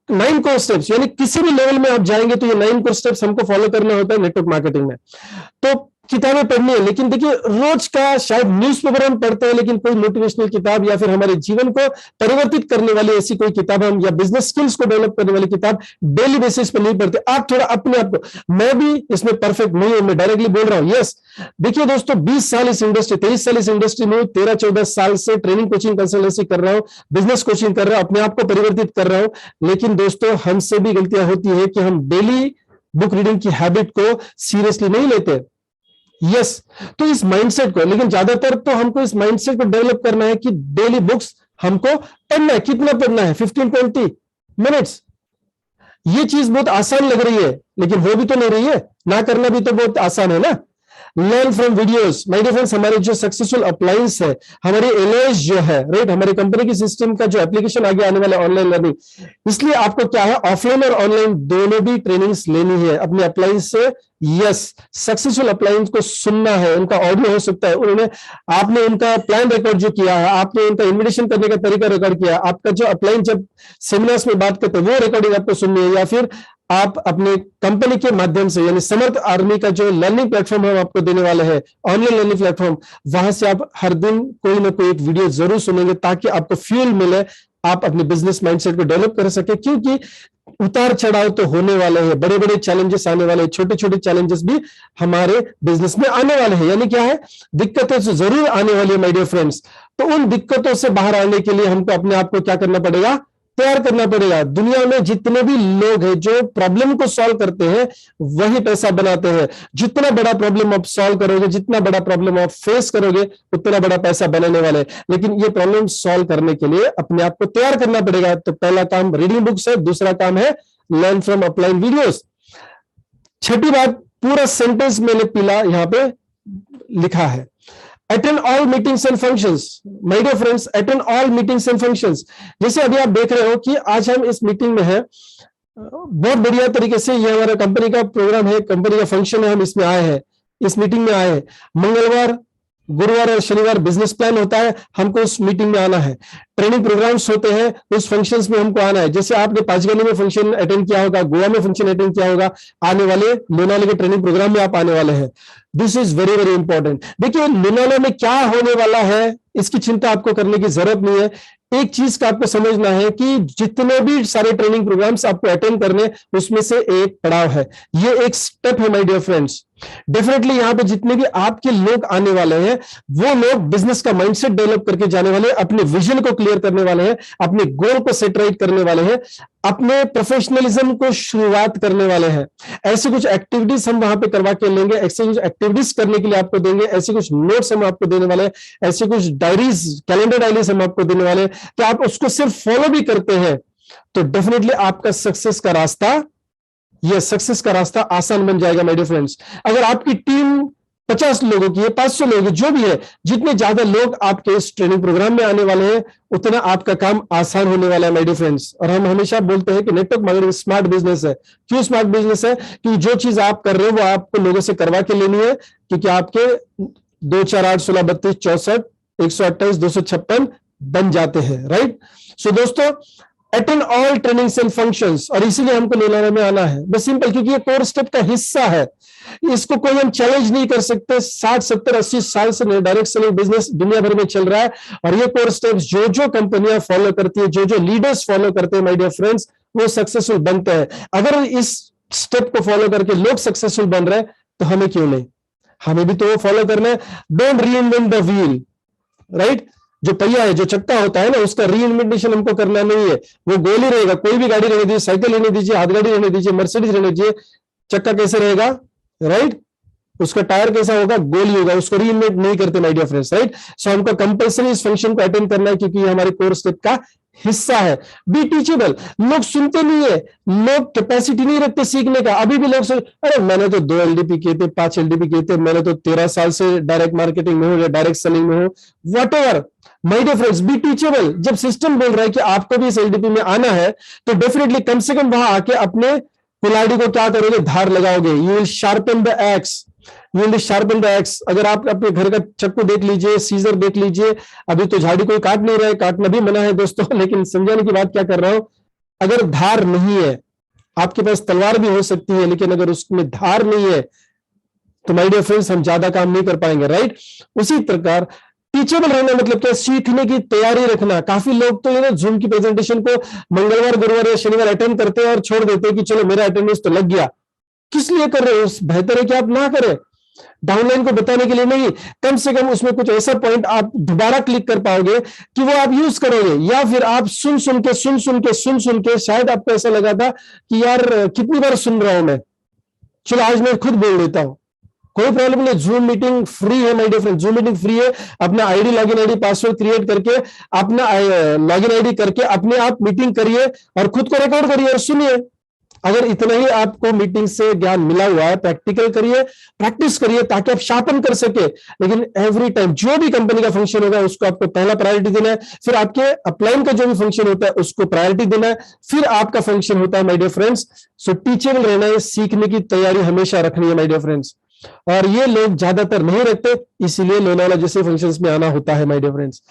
9 कोर स्टेप्स, यानी किसी भी लेवल में आप जाएंगे तो ये 9 कोर स्टेप्स हमको फॉलो करना होता है नेटवर्क मार्केटिंग में। तो किताबें पढ़नी है, लेकिन देखिए रोज का शायद न्यूज़पेपर हम पढ़ते हैं, लेकिन कोई मोटिवेशनल किताब या फिर हमारे जीवन को परिवर्तित करने वाली ऐसी कोई किताब हम, या बिजनेस स्किल्स को डेवलप करने वाली किताब डेली बेसिस पर नहीं पढ़ते। आप थोड़ा अपने आप को, मैं भी इसमें परफेक्ट नहीं हूं, मैं डायरेक्टली बोल रहा हूं, यस। देखिए दोस्तों, 20 साल इस इंडस्ट्री, 23 साल इस इंडस्ट्री में, 13-14 साल से ट्रेनिंग, कोचिंग, कंसल्टेंसी कर रहा हूं, बिजनेस कोचिंग कर रहा हूं, अपने आप को परिवर्तित कर रहा हूं। लेकिन दोस्तों, हमसे भी गलतियां होती है कि हम डेली बुक रीडिंग की हैबिट को सीरियसली नहीं लेते। यस, तो इस माइंडसेट को, लेकिन ज्यादातर तो हमको इस माइंडसेट को डेवलप करना है कि डेली बुक्स हमको पढ़ना है। कितना पढ़ना है? 15-20 मिनट्स। ये चीज बहुत आसान लग रही है, लेकिन हो भी तो नहीं रही है, ना करना भी तो बहुत आसान है ना। Learn from videos. My dear friends, हमारे जो सक्सेसफुल अप्लायंस है, हमारी एलओएस जो है, राइट, हमारी कंपनी की सिस्टम का जो एप्लीकेशन आगे आने वाला ऑनलाइन लर्निंग, इसलिए आपको क्या है, ऑफलाइन और ऑनलाइन दोनों भी ट्रेनिंग्स लेनी है अपने अप्लायंस से। यस, सक्सेसफुल अप्लायंस को सुनना है, उनका ऑडियो हो सकता है, उन्होंने, आपने उनका प्लान रिकॉर्ड जो किया है, आपने उनका इन्विटेशन करने का तरीका रिकॉर्ड किया, आपका जो अप्लायंस जब सेमिनार्स में बात करते हैं वो रिकॉर्डिंग आपको सुननी है, या फिर आप अपने कंपनी के माध्यम से, यानी समर्थ आर्मी का जो लर्निंग प्लेटफॉर्म हम आपको देने वाले हैं, ऑनलाइन लर्निंग प्लेटफॉर्म, वहां से आप हर दिन कोई ना कोई एक वीडियो जरूर सुनेंगे, ताकि आपको फ्यूल मिले, आप अपने बिजनेस माइंडसेट को डेवलप कर सके। क्योंकि उतार चढ़ाव तो होने वाले हैं, बड़े बड़े चैलेंजेस आने वाले हैं, छोटे छोटे चैलेंजेस भी हमारे बिजनेस में आने वाले हैं। यानी क्या है, दिक्कतें तो जरूर आने वाली है माय डियर फ्रेंड्स। तो उन दिक्कतों से बाहर आने के लिए हमको अपने आप को क्या करना पड़ेगा, तैयार करना पड़ेगा। दुनिया में जितने भी लोग हैं जो प्रॉब्लम को सॉल्व करते हैं, वही पैसा बनाते हैं। जितना बड़ा प्रॉब्लम आप सॉल्व करोगे, जितना बड़ा प्रॉब्लम आप फेस करोगे, उतना बड़ा पैसा बनाने वाले। लेकिन ये प्रॉब्लम सॉल्व करने के लिए अपने आप को तैयार करना पड़ेगा। तो पहला काम रीडिंग बुक्स है, दूसरा काम है लर्न फ्रॉम अपलाइन वीडियोस। छठी बात, पूरा सेंटेंस मैंने पीला यहां पे लिखा है, attend all meetings and functions. My dear friends, attend all meetings and functions. जैसे अभी आप देख रहे हो कि आज हम इस मीटिंग में हैं, बहुत बढ़िया तरीके से, ये हमारा कंपनी का प्रोग्राम है, कंपनी का फंक्शन है, हम इसमें आए हैं, इस मीटिंग में आए हैं। मंगलवार, गुरुवार और शनिवार बिजनेस प्लान होता है, हमको उस मीटिंग में आना है। ट्रेनिंग प्रोग्राम्स होते हैं, उस फंक्शंस में हमको आना है। जैसे आपने पांचगनी में फंक्शन अटेंड किया होगा, गोवा में फंक्शन अटेंड किया होगा, आने वाले लोनाले के ट्रेनिंग प्रोग्राम में आप आने वाले हैं। This is very very important. देखिए लोनाले में क्या होने वाला है, इसकी चिंता आपको करने की जरूरत नहीं है। एक चीज का आपको समझना है कि जितने भी सारे ट्रेनिंग प्रोग्राम्स आपको अटेंड करने, उसमें से एक पड़ाव है, ये एक स्टेप है माय डियर फ्रेंड्स। डेफिनेटली यहां पे जितने भी आपके लोग आने वाले हैं, वो लोग बिजनेस का माइंडसेट डेवलप करके जाने वाले हैं, अपने विजन को क्लियर करने वाले हैं, अपने गोल को सेट राइट करने वाले हैं, अपने प्रोफेशनलिज्म को शुरुआत करने वाले हैं। ऐसे कुछ एक्टिविटीज हम वहां पे करवा के लेंगे, ऐसे कुछ एक्टिविटीज करने के लिए आपको देंगे, ऐसे कुछ नोट्स हम आपको देने वाले हैं, ऐसे कुछ डायरीज, कैलेंडर डायरीज हम आपको देने वाले हैं कि आप उसको सिर्फ फॉलो भी करते हैं तो डेफिनेटली आपका सक्सेस का रास्ता, यह सक्सेस का रास्ता आसान बन जाएगा माय डियर फ्रेंड्स। अगर आपकी टीम 50 लोगों की है, 500 लोगों की, जो भी है, जितने ज्यादा लोग आपके इस ट्रेनिंग प्रोग्राम में आने वाले हैं उतना आपका काम आसान होने वाला है माय डियर फ्रेंड्स। और हम हमेशा बोलते हैं कि नेटवर्क मार्केटिंग स्मार्ट बिजनेस है। क्यों स्मार्ट बिजनेस है? क्योंकि जो चीज आप कर रहे हो वो आपको लोगों से करवा के लेनी है, क्योंकि आपके 2 4 8 16 32 64 128 256 बन जाते हैं, राइट। सो दोस्तों, attend all trainings and functions, और इसीलिए हमको लोनावला में आना है, बस सिंपल, क्योंकि ये कोर स्टेप का हिस्सा है। इसको कोई हम चैलेंज नहीं कर सकते। 60 70 80 साल से डायरेक्ट सेलिंग बिजनेस दुनिया भर में चल रहा है, और ये कोर स्टेप्स जो जो कंपनियां फॉलो करती है, जो जो लीडर्स फॉलो करते हैं माय डियर फ्रेंड्स, वो सक्सेसफुल बनते हैं। अगर इस स्टेप को फॉलो करके लोग सक्सेसफुल बन रहे हैं तो हमें क्यों नहीं, हमें भी तो वो फॉलो करना है। Don't reinvent the wheel, right. जो पहिया है, जो चक्का होता है ना, उसका रीइन्वेंटेशन हमको करना नहीं है, वो गोल ही रहेगा। कोई भी गाड़ी रहने दीजिए, साइकिल रहने दीजिए, हाथ गाड़ी रहने दीजिए, मर्सिडीज रहने दीजिए, चक्का कैसे रहेगा, राइट। उसका टायर कैसा होगा, गोल ही होगा, उसको रीइन्वेंट नहीं करते माय डियर फ्रेंड्स, राइट। सो हमको कंपल्सरी इस फंक्शन को अटेंड करना है, क्योंकि ये हमारे कोर स्टेप का हिस्सा है। बी टीचेबल, लोग सुनते नहीं है, लोग कैपेसिटी नहीं रखते सीखने का। अभी भी लोग अरे मैंने तो 2 एलडीपी किए थे, 5 एलडीपी किए थे, मैंने तो 13 साल से डायरेक्ट मार्केटिंग में हूं या डायरेक्ट सेलिंग में हूं, whatever. My dear friends, be teachable. जब सिस्टम बोल रहा है कि आपको भी इस एलडीपी में आना है, तो डेफिनेटली कम से कम वहां आके अपने कुल्हाड़ी को क्या करोगे, धार लगाओगे। You will sharpen the x, you will sharpen the x. अगर आप अपने घर का चाकू देख लीजिए, सीजर देख लीजिए, अभी तो झाड़ी कोई काट नहीं रहा है, काटना भी मना है दोस्तों, लेकिन समझाने की बात क्या कर रहा हूं, अगर धार नहीं है, आपके पास तलवार भी हो सकती है, लेकिन अगर उसमें धार नहीं है तो माय डियर फ्रेंड्स हम ज्यादा काम नहीं कर पाएंगे, राइट। उसी प्रकार टीचेबल रहना मतलब क्या, सीखने की तैयारी रखना। काफी लोग तो ये जूम की प्रेजेंटेशन को मंगलवार गुरुवार या शनिवार अटेंड करते हैं और छोड़ देते हैं कि चलो मेरा अटेंडेंस तो लग गया। किस लिए कर रहे हो? बेहतर है कि आप ना करें, डाउनलाइन को बताने के लिए नहीं, कम से कम उसमें कुछ ऐसा पॉइंट आप दोबारा क्लिक कर पाओगे कि वो आप यूज करोगे। या फिर आप सुन सुन के शायद आपको ऐसा लगा था कि यार कितनी बार सुन रहा हूं मैं, चलो आज मैं खुद बोल देता हूं। कोई प्रॉब्लम नहीं, जूम मीटिंग फ्री है my dear friend, Zoom meeting free है। अपना ID, login ID, password create करके, अपना लॉगिन आईडी करके अपने आप मीटिंग करिए और खुद को रिकॉर्ड करिए और सुनिए। अगर इतना ही आपको मीटिंग से ज्ञान मिला हुआ है, प्रैक्टिकल करिए, प्रैक्टिस करिए, ताकि आप शार्पन कर सके। लेकिन एवरी टाइम जो भी कंपनी का फंक्शन होगा उसको आपको पहला प्रायोरिटी देना है, फिर आपके अपलाइन का जो भी फंक्शन होता है उसको प्रायोरिटी देना है, फिर आपका फंक्शन होता है my dear friends. So teachable रहना है, सीखने की तैयारी हमेशा रखनी है माय डियर फ्रेंड्स, और ये लोग ज्यादातर नहीं रखते, इसीलिए लोनावला जैसे फंक्शंस में आना होता है my dear friends.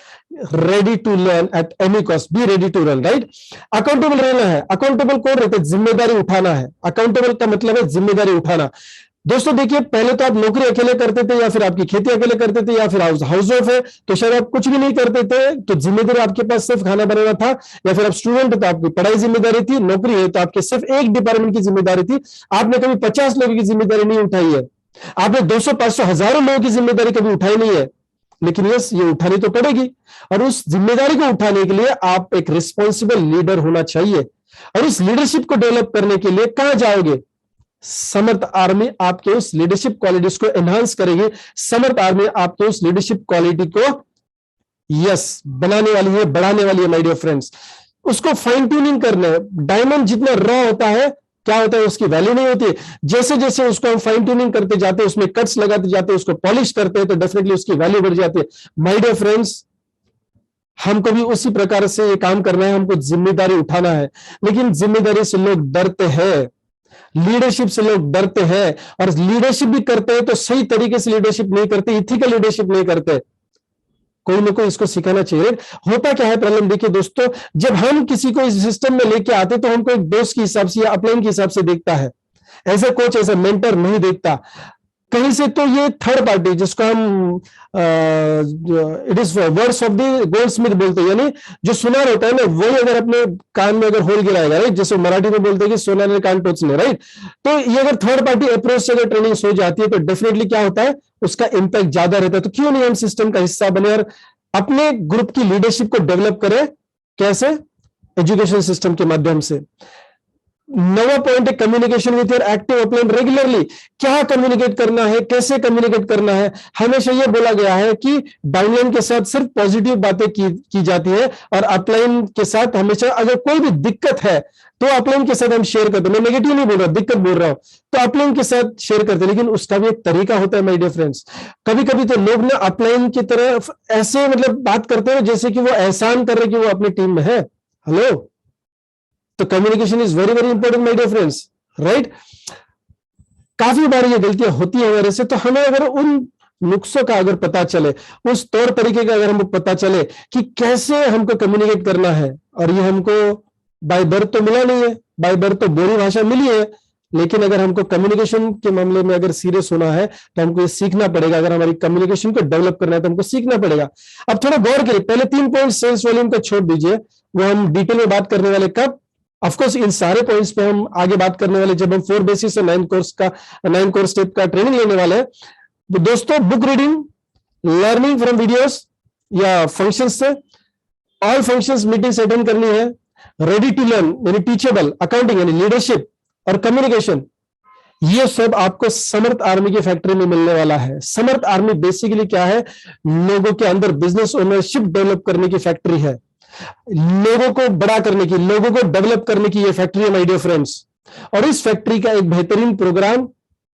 Ready to learn at any cost, be ready to learn, right. Accountable रहना है। अकाउंटेबल कौन रहते हैं? जिम्मेदारी उठाना है। अकाउंटेबल का मतलब है जिम्मेदारी उठाना। दोस्तों देखिए, पहले तो आप नौकरी अकेले करते थे, या फिर आपकी खेती अकेले करते थे, या फिर हाउस वाइफ है तो शायद आप कुछ भी नहीं करते थे, तो जिम्मेदारी आपके पास सिर्फ खाना बनाना था। या फिर आप स्टूडेंट तो आपकी पढ़ाई जिम्मेदारी थी, नौकरी है तो आपके सिर्फ एक डिपार्टमेंट की जिम्मेदारी थी। आपने कभी 50 लोगों की जिम्मेदारी नहीं उठाई है, आपने 200 500 हजारों लोगों की जिम्मेदारी कभी उठाई नहीं है। लेकिन यस, ये उठानी तो पड़ेगी, और उस जिम्मेदारी को उठाने के लिए आप एक रिस्पॉन्सिबल लीडर होना चाहिए। और इस लीडरशिप को डेवलप करने के लिए कहां जाओगे? समर्थ आर्मी आपके उस लीडरशिप क्वालिटीज को एनहांस करेगी। समर्थ आर्मी आपके उस लीडरशिप क्वालिटी को यस बनाने वाली है, बढ़ाने वाली है माय डियर फ्रेंड्स। उसको फाइन ट्यूनिंग करना है। डायमंड जितना रॉ होता है, क्या होता है, उसकी वैल्यू नहीं होती। जैसे जैसे उसको हम फाइन ट्यूनिंग करते जाते हैं, उसमें कट्स लगाते जाते हैं, उसको पॉलिश करते हैं, तो डेफिनेटली उसकी वैल्यू बढ़ जाती है। माय डियर फ्रेंड्स, हमको भी उसी प्रकार से ये काम करना है, हमको जिम्मेदारी उठाना है। लेकिन जिम्मेदारी से लोग डरते हैं, लीडरशिप से लोग डरते हैं, और लीडरशिप भी करते हैं तो सही तरीके से लीडरशिप नहीं करते, इथिकल लीडरशिप नहीं करते। कोई ना कोई इसको सिखाना चाहिए। होता क्या है प्रॉब्लम, देखिए दोस्तों, जब हम किसी को इस सिस्टम में लेके आते तो हमको एक दोस्त के हिसाब से या अपलाइन के हिसाब से देखता है, as a coach, as a mentor नहीं देखता। कहीं से तो ये थर्ड पार्टी, जिसको हम it is words of the Goldsmith बोलते हैं, यानी जो सुनार होता है ना, वही अगर अपने कान में अगर होल गिराएगा, राइट, जैसे मराठी में बोलते हैं कि सोनार ने कान टोचले, राइट। तो ये अगर थर्ड पार्टी अप्रोच से अगर ट्रेनिंग हो जाती है तो डेफिनेटली क्या होता है, उसका इंपैक्ट ज्यादा रहता है। तो क्यों नहीं हम सिस्टम का हिस्सा बने और अपने ग्रुप की लीडरशिप को डेवलप करें? कैसे? एजुकेशन सिस्टम के माध्यम से। नवा पॉइंट है communication with your active upline regularly. क्या कम्युनिकेट करना है, कैसे कम्युनिकेट करना है। हमेशा यह बोला गया है कि डाउनलाइन के साथ सिर्फ पॉजिटिव बातें की जाती है, और अपलाइन के साथ हमेशा अगर कोई भी दिक्कत है तो अपलाइन के साथ हम शेयर करते हैं। मैं नेगेटिव नहीं बोल रहा, दिक्कत बोल रहा हूं, तो अपलाइन के साथ शेयर करते हैं। लेकिन उसका भी एक तरीका होता है माय डियर फ्रेंड्स। कभी कभी तो लोग ना अपलाइन की तरफ ऐसे मतलब बात करते हैं जैसे कि वो एहसान कर रहे कि वो अपनी टीम में है। हेलो, तो communication is very very important my dear friends, right. काफी बार ये गलतियां होती है मेरे से, तो हमें अगर उन नुस्खों का अगर पता चले, उस तौर तरीके का अगर हमको पता चले कि कैसे हमको कम्युनिकेट करना है, और ये हमको बाय बर्थ तो मिला नहीं है, बाय बर्थ तो बोली भाषा मिली है, लेकिन अगर हमको कम्युनिकेशन के मामले में अगर सीरियस होना है तो हमको ये सीखना पड़ेगा। अगर हमारी कम्युनिकेशन को डेवलप करना है तो हमको सीखना पड़ेगा। अब थोड़ा गौर करिए, पहले 3 पॉइंट सेल्स वॉल्यूम का छोड़ दीजिए, वो हम डिटेल में बात करने वाले कब, ऑफकोर्स इन सारे पॉइंट्स पे हम आगे बात करने वाले जब हम 4 बेसिस से 9 कोर्स स्टेप का ट्रेनिंग लेने वाले हैं। तो दोस्तों, book reading, learning from videos या फंक्शंस से, ऑल फंक्शंस मीटिंग्स अटेंड करनी है, रेडी टू लर्न यानी टीचेबल, अकाउंटिंग यानी लीडरशिप और कम्युनिकेशन, ये सब आपको समर्थ आर्मी की फैक्ट्री में मिलने वाला है। समर्थ आर्मी बेसिकली क्या है, लोगों के अंदर बिजनेस ओनरशिप डेवलप करने की फैक्ट्री है, लोगों को बड़ा करने की, लोगों को डेवलप करने की ये फैक्ट्री है माय डियर फ्रेंड्स। और इस फैक्ट्री का एक बेहतरीन प्रोग्राम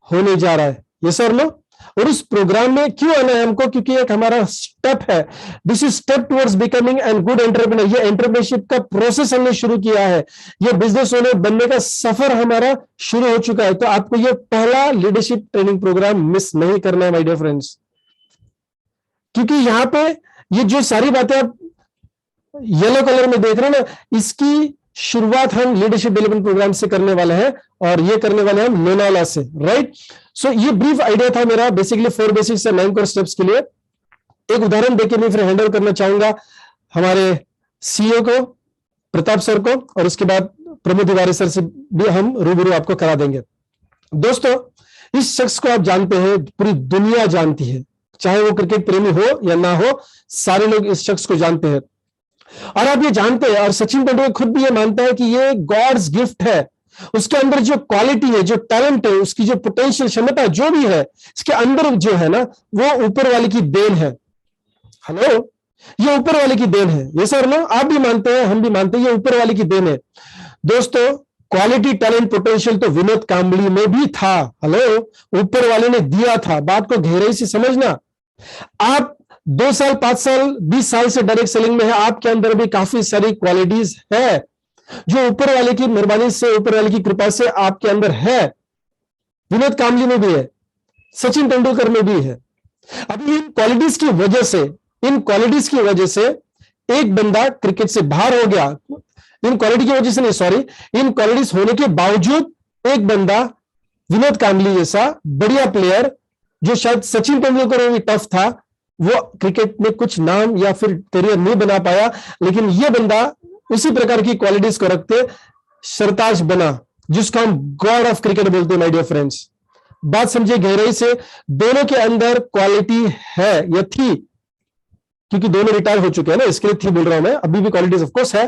होने जा रहा है, ये सर नो। और इस प्रोग्राम में क्यों आना है हमको, क्योंकि एक हमारा स्टेप है, this is step towards becoming an good entrepreneur. ये एंटरप्रेन्योरशिप का प्रोसेस हमने शुरू किया है, ये बिजनेस ओनर बनने का सफर हमारा शुरू हो चुका है। तो आपको ये पहला लीडरशिप ट्रेनिंग प्रोग्राम मिस नहीं करना है माय डियर फ्रेंड्स, क्योंकि यहां पे ये जो सारी बातें आप येलो कलर में देख रहे हैं ना, इसकी शुरुआत हम लीडरशिप डेवलपमेंट प्रोग्राम से करने वाले हैं, और ये करने वाले हैं हम लोनावाला से, राइट। सो ये ब्रीफ आइडिया था मेरा बेसिकली 4 बेसिक से 9 कोर स्टेप्स के लिए। एक उदाहरण देके मैं फिर हैंडल करना चाहूंगा हमारे सीईओ को, प्रताप सर को, और उसके बाद प्रमोद तिवारी सर से भी हम रूबरू आपको करा देंगे। दोस्तों, इस शख्स को आप जानते हैं, पूरी दुनिया जानती है, चाहे वो क्रिकेट प्रेमी हो या ना हो, सारे लोग इस शख्स को जानते हैं। और आप ये जानते हैं, और सचिन तेंदुलकर खुद भी ये मानता है कि ये गॉड्स गिफ्ट है। उसके अंदर जो क्वालिटी है, जो टैलेंट है, उसकी जो पोटेंशियल क्षमता जो भी है, इसके अंदर जो है ना, वो ऊपर वाले की देन है। हेलो, ये ऊपर वाले की देन है, ये सर नो, आप भी मानते हैं, हम भी मानते हैं, ये ऊपर वाले की देन है। दोस्तों, क्वालिटी, टैलेंट, पोटेंशियल तो विनोद कांबली में भी था। हेलो, ऊपर वाले ने दिया था, बात को गहराई से समझना। आप 2 साल, 5 साल, 20 साल से डायरेक्ट सेलिंग में है, आपके अंदर भी काफी सारी क्वालिटीज है जो ऊपर वाले की मेहरबानी से, ऊपर वाले की कृपा से आपके अंदर है। विनोद कांबली में भी है, सचिन तेंदुलकर में भी है। अभी इन क्वालिटीज की वजह से एक बंदा क्रिकेट से बाहर हो गया। इन क्वालिटी की वजह से नहीं, सॉरी, इन क्वालिटीज होने के बावजूद एक बंदा विनोद कांबली जैसा बढ़िया प्लेयर, जो शायद सचिन तेंदुलकर में भी टफ था, वो क्रिकेट में कुछ नाम या फिर करियर नहीं बना पाया, लेकिन यह बंदा उसी प्रकार की क्वालिटीज को रखते सरताज बना, जिसको हम गॉड ऑफ क्रिकेट बोलते हैं माय डियर फ्रेंड्स। बात समझिए गहराई से, दोनों के अंदर क्वालिटी है या थी, क्योंकि दोनों रिटायर हो चुके हैं ना, इसके लिए थी बोल रहा हूं मैं, अभी भी क्वालिटीज ऑफ कोर्स है।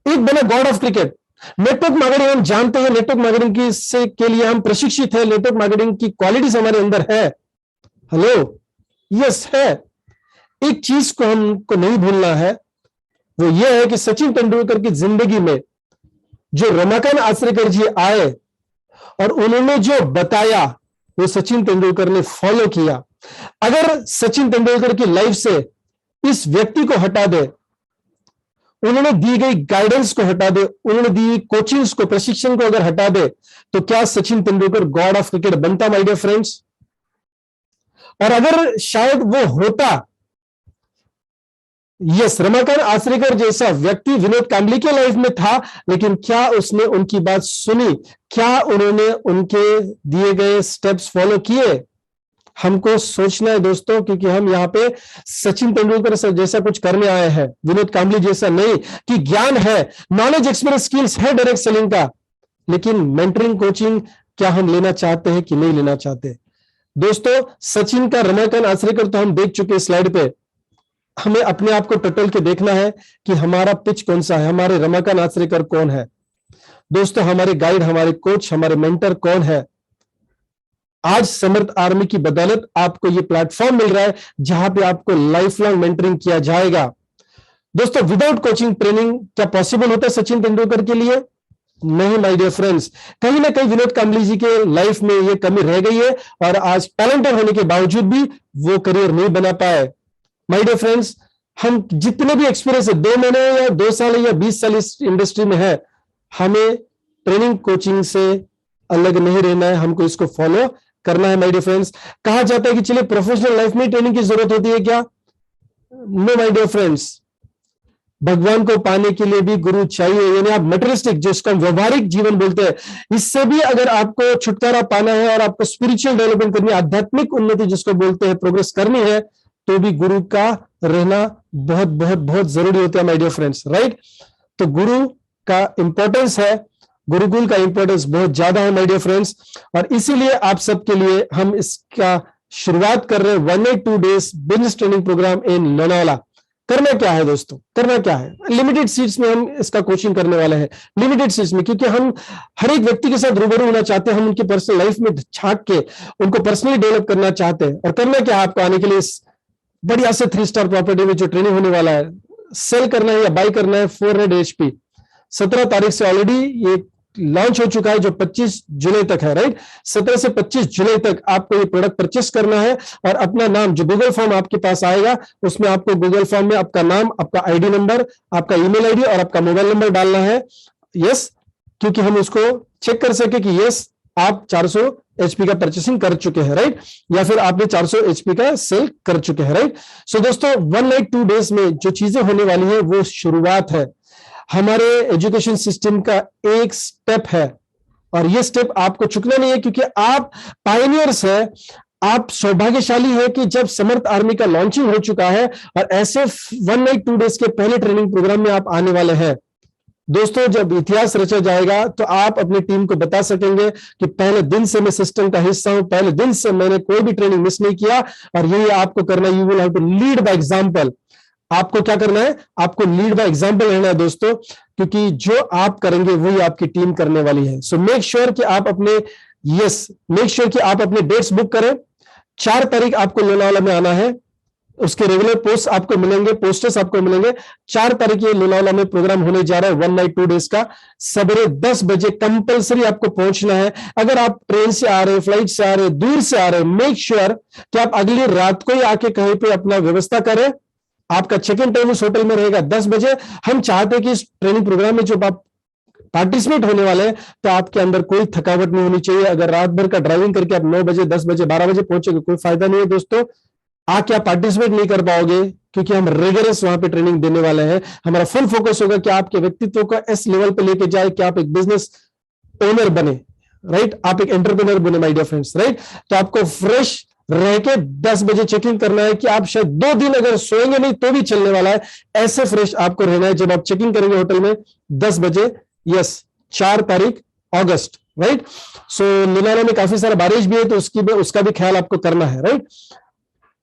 एक बना God of cricket. Network marketing हम जानते हैं, नेटवर्क मार्केटिंग के लिए हम प्रशिक्षित है, नेटवर्क मार्केटिंग की क्वालिटीज हमारे अंदर है। हेलो, यस है। एक चीज को हमको नहीं भूलना है, वो ये है कि सचिन तेंदुलकर की जिंदगी में जो रमाकांत आचरेकर जी आए और उन्होंने जो बताया, वो सचिन तेंदुलकर ने फॉलो किया। अगर सचिन तेंदुलकर की लाइफ से इस व्यक्ति को हटा दे, उन्होंने दी गई गाइडेंस को हटा दे, उन्होंने दी कोचिंग्स को, प्रशिक्षण को अगर हटा दे, तो क्या Sachin Tendulkar God of cricket बनता माय डियर फ्रेंड्स? और अगर शायद वो होता, यस, रमाकांत आचरेकर जैसा व्यक्ति विनोद कांबली के लाइफ में था, लेकिन क्या उसने उनकी बात सुनी? क्या उन्होंने उनके दिए गए स्टेप्स फॉलो किए? हमको सोचना है दोस्तों, क्योंकि हम यहाँ पे सचिन तेंदुलकर जैसा कुछ करने आए हैं, विनोद कांबली जैसा नहीं कि ज्ञान है, नॉलेज, एक्सपीरियंस, स्किल्स है डायरेक्ट सेलिंग का, लेकिन मेंटरिंग, कोचिंग क्या हम लेना चाहते हैं कि नहीं लेना चाहते? दोस्तों, सचिन का, रमाकांत आचरेकर तो हम देख चुके स्लाइड पे। हमें अपने आप को टटोल के देखना है कि हमारा पिच कौन सा है, हमारे रमाकांत आचरेकर कौन है। दोस्तों हमारे गाइड, हमारे कोच, हमारे मेंटर कौन है? आज समर्थ आर्मी की बदौलत आपको ये प्लेटफॉर्म मिल रहा है जहां पे आपको लाइफ लॉन्ग मेंटरिंग किया जाएगा। दोस्तों विदाउट कोचिंग ट्रेनिंग क्या पॉसिबल होता है सचिन तेंदुलकर के लिए? नहीं माय डियर फ्रेंड्स, कहीं ना कहीं विनोद कांबली जी के लाइफ में ये कमी रह गई है और आज टैलेंटेड होने के बावजूद भी वो करियर नहीं बना पाए। माय डियर फ्रेंड्स, हम जितने भी एक्सपीरियंस है, 2 महीने या 2 साल या 20 साल इस इंडस्ट्री में है, हमें ट्रेनिंग कोचिंग से अलग नहीं रहना है, हमको इसको फॉलो करना है। माय डियर फ्रेंड्स, कहा जाता है कि चलिए प्रोफेशनल लाइफ में ट्रेनिंग की जरूरत होती है क्या? नो माय डियर फ्रेंड्स, भगवान को पाने के लिए भी गुरु चाहिए। यानी आप मटेरियलिस्टिक, जिसको हम व्यवहारिक जीवन बोलते हैं, इससे भी अगर आपको छुटकारा पाना है और आपको स्पिरिचुअल डेवलपमेंट करनी है, आध्यात्मिक उन्नति जिसको बोलते हैं, प्रोग्रेस करनी है, तो भी गुरु का रहना बहुत बहुत बहुत जरूरी होता है माय डियर फ्रेंड्स, राइट? तो गुरु का इंपॉर्टेंस है, गुरुकुल का इंपॉर्टेंस बहुत ज्यादा है माय डियर फ्रेंड्स। और इसीलिए आप सबके लिए हम इसका शुरुआत कर रहे हैं 182 डेज बिजनेस ट्रेनिंग प्रोग्राम इन लोनावाला। करना क्या है दोस्तों? करना क्या है? लिमिटेड सीट्स में हम इसका कोचिंग करने वाले हैं, लिमिटेड सीट्स में, क्योंकि हम हर एक व्यक्ति के साथ रूबरू होना चाहते हैं। हम उनकी पर्सनल लाइफ में झांक के उनको पर्सनली डेवलप करना चाहते हैं। और करना क्या है आपको आने के लिए? इस बढ़िया से 3 स्टार प्रॉपर्टी में जो ट्रेनिंग होने वाला है, सेल करना है या बाई करना है 400 HP। 17 तारीख से ऑलरेडी ये लॉन्च हो चुका है, जो 25 जुलाई तक है, राइट? 17 से 25 जुलाई तक आपको ये प्रोडक्ट परचेस करना है और अपना नाम, जो गूगल फॉर्म आपके पास आएगा, उसमें आपको गूगल फॉर्म में आपका नाम, आपका आईडी नंबर, आपका ईमेल आईडी और आपका मोबाइल नंबर डालना है। यस, क्योंकि हम उसको चेक कर सके कि यस आप 400 HP का परचेसिंग कर चुके हैं, राइट? या फिर आपने 400 HP का सेल कर चुके हैं, राइट? सो दोस्तों 182 डेज में जो चीजें होने वाली है वो शुरुआत है। हमारे एजुकेशन सिस्टम का एक स्टेप है और ये स्टेप आपको चुकना नहीं है, क्योंकि आप पायनियर्स है। आप सौभाग्यशाली है कि जब समर्थ आर्मी का लॉन्चिंग हो चुका है और ऐसे 182 डेज के पहले ट्रेनिंग प्रोग्राम में आप आने वाले हैं। दोस्तों जब इतिहास रचा जाएगा तो आप अपनी टीम को बता सकेंगे कि पहले दिन से मैं सिस्टम का हिस्सा हूं, पहले दिन से मैंने कोई भी ट्रेनिंग मिस नहीं किया। और यही आपको करना, you will have to lead by example. आपको क्या करना है? आपको लीड बाय एग्जांपल रहना है दोस्तों, क्योंकि जो आप करेंगे वही आपकी टीम करने वाली है। सो मेक श्योर कि आप अपने मेक श्योर कि आप अपने डेट्स बुक करें। 4 तारीख आपको लोनावाला में आना है। उसके रेगुलर पोस्ट आपको मिलेंगे, पोस्टर्स आपको मिलेंगे। 4 तारीख ये लोनावाला में प्रोग्राम होने जा रहा है 192 डेज का। सवेरे 10 बजे कंपलसरी आपको पहुंचना है। अगर आप ट्रेन से आ रहे हैं, फ्लाइट से आ रहे हैं, दूर से आ रहे हैं, मेक श्योर कि आप अगली रात को ही आके कहीं पे अपना व्यवस्था करें। आपका चेक इन टाइम उस होटल में रहेगा 10 बजे। हम चाहते हैं कि इस ट्रेनिंग प्रोग्राम में जब आप पार्टिसिपेट होने वाले हैं तो आपके अंदर कोई थकावट नहीं होनी चाहिए। अगर रात भर का ड्राइविंग करके आप 9 बजे, 10 बजे, 12 बजे पहुंचेंगे, कोई फायदा नहीं है दोस्तों। आके आप पार्टिसिपेट नहीं कर पाओगे, क्योंकि हम रेगुलरस वहां पे ट्रेनिंग देने वाले हैं। हमारा फुल फोकस होगा कि आपके व्यक्तित्व को इस लेवल पे लेके जाए कि आप एक बिजनेस ओनर बने, राइट? आप एक एंटरप्रेन्योर बने माय डियर फ्रेंड्स, राइट? तो आपको फ्रेश रह के 10 बजे चेक इन करना है कि आप शायद 2 दिन अगर सोएंगे नहीं तो भी चलने वाला है, ऐसे फ्रेश आपको रहना है जब आप चेक इन करेंगे होटल में 10 बजे। यस, 4 तारीख अगस्त, राइट? सो लोनावाला में काफी सारा बारिश भी है, तो उसका भी ख्याल आपको करना है, right?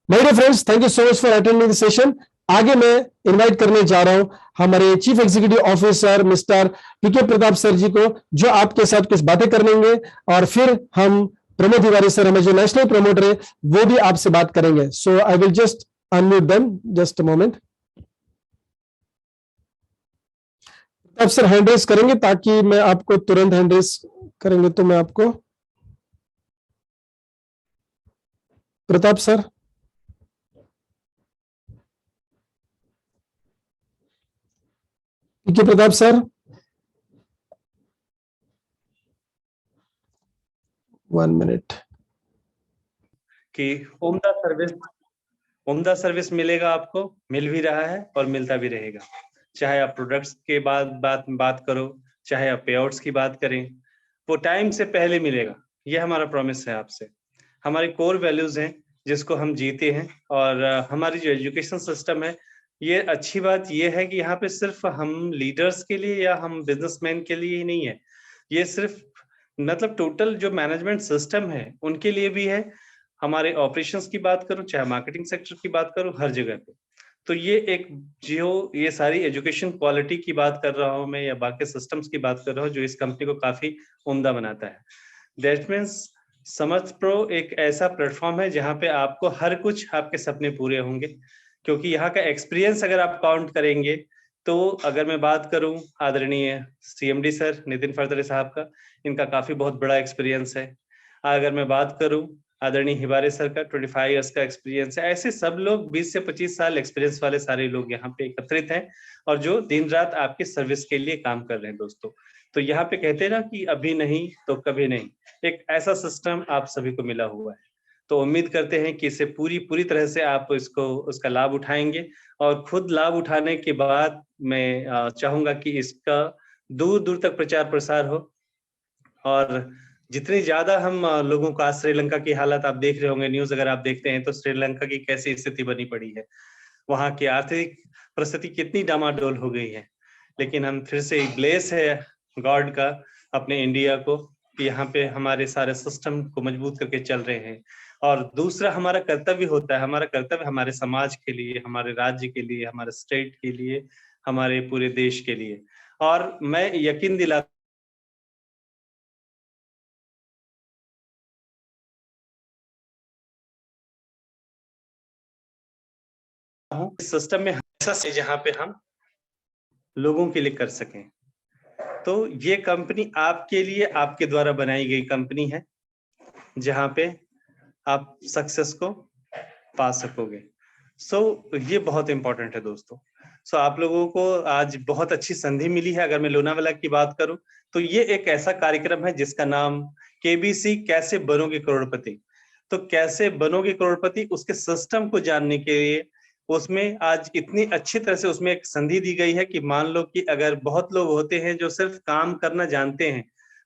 My dear friends, thank you so much for attending the session. आगे मैं इनवाइट करने जा रहा हूं हमारे chief executive officer mister P K Pratap sir ji को, जो आपके साथ कुछ बातें कर लेंगे और फिर हम प्रमोद तिवारी सर, हमारे जो नेशनल प्रमोटर है, वो भी आपसे बात करेंगे। So I will just unmute them, just a moment. Pratap sir hand raise करेंगे ताकि मैं आपको तुरंत हैंड रेस करेंगे तो मैं आपको, प्रताप सर, पीके प्रताप सर, 1 मिनट। कि उम्दा सर्विस मिलेगा, आपको मिल भी रहा है और मिलता भी रहेगा। चाहे आप प्रोडक्ट्स के बात करो, चाहे आप पे आउट्स की बात करें, वो टाइम से पहले मिलेगा। ये हमारा प्रॉमिस है आपसे। हमारी कोर वैल्यूज हैं जिसको हम जीते हैं। और हमारी जो एजुकेशन सिस्टम है, ये अच्छी बात ये है कि यहाँ पे सिर्फ हम लीडर्स के लिए या हम बिजनेसमैन के लिए ही नहीं है, ये सिर्फ मतलब टोटल जो मैनेजमेंट सिस्टम है उनके लिए भी है। हमारे ऑपरेशंस की बात करूं, चाहे मार्केटिंग सेक्टर की बात करूं, हर जगह पे। तो ये एक जो ये सारी एजुकेशन क्वालिटी की बात कर रहा हूँ मैं या बाकी सिस्टम्स की बात कर रहा हूँ जो इस कंपनी को काफी उम्दा बनाता है। दैट मीन्स समर्थ प्रो एक ऐसा प्लेटफॉर्म है जहाँ पे आपको हर कुछ आपके सपने पूरे होंगे, क्योंकि यहाँ का एक्सपीरियंस अगर आप काउंट करेंगे तो अगर मैं बात करूं आदरणीय सीएमडी सर नितिन फरदरे साहब का, इनका काफी बहुत बड़ा एक्सपीरियंस है। अगर मैं बात करूं आदरणीय हिबारे सर का 25 इयर्स का एक्सपीरियंस है। ऐसे सब लोग 20 से 25 साल एक्सपीरियंस वाले सारे लोग यहाँ पे एकत्रित हैं और जो दिन रात आपकी सर्विस के लिए काम कर रहे हैं दोस्तों। तो यहाँ पे कहते हैं ना कि अभी नहीं तो कभी नहीं, एक ऐसा सिस्टम आप सभी को मिला हुआ है। तो उम्मीद करते हैं कि इसे पूरी तरह से आप इसको उसका लाभ उठाएंगे और खुद लाभ उठाने के बाद मैं चाहूंगा कि इसका दूर दूर तक प्रचार प्रसार हो। और जितनी ज्यादा हम लोगों का, श्रीलंका की हालत आप देख रहे होंगे, न्यूज अगर आप देखते हैं तो श्रीलंका की कैसी स्थिति बनी पड़ी है, वहां की आर्थिक परिस्थिति कितनी डामाडोल हो गई है। लेकिन हम फिर से ब्लेस है गॉड का अपने इंडिया को कि यहाँ पे हमारे सारे सिस्टम को मजबूत करके चल रहे हैं। और दूसरा हमारा कर्तव्य होता है, हमारा कर्तव्य हमारे समाज के लिए, हमारे राज्य के लिए, हमारे स्टेट के लिए, हमारे पूरे देश के लिए। और मैं यकीन दिलाता हूँ इस सिस्टम में ऐसा से जहाँ पे हम लोगों के लिए कर सकें। तो ये कंपनी आपके लिए, आपके द्वारा बनाई गई कंपनी है जहाँ पे आप सक्सेस को पा सकोगे। ये बहुत इंपॉर्टेंट है दोस्तों। आप लोगों को आज बहुत अच्छी संधि मिली है। अगर मैं लोनावाला की बात करूं तो ये एक ऐसा कार्यक्रम है जिसका नाम केबीसी कैसे बनोगे करोड़पति। तो कैसे बनोगे करोड़पति, उसके सिस्टम को जानने के लिए उसमें आज इतनी अच्छी तरह से उसमें एक संधि दी गई है कि मान लो कि अगर बहुत लोग होते हैं जो सिर्फ काम करना जानते हैं,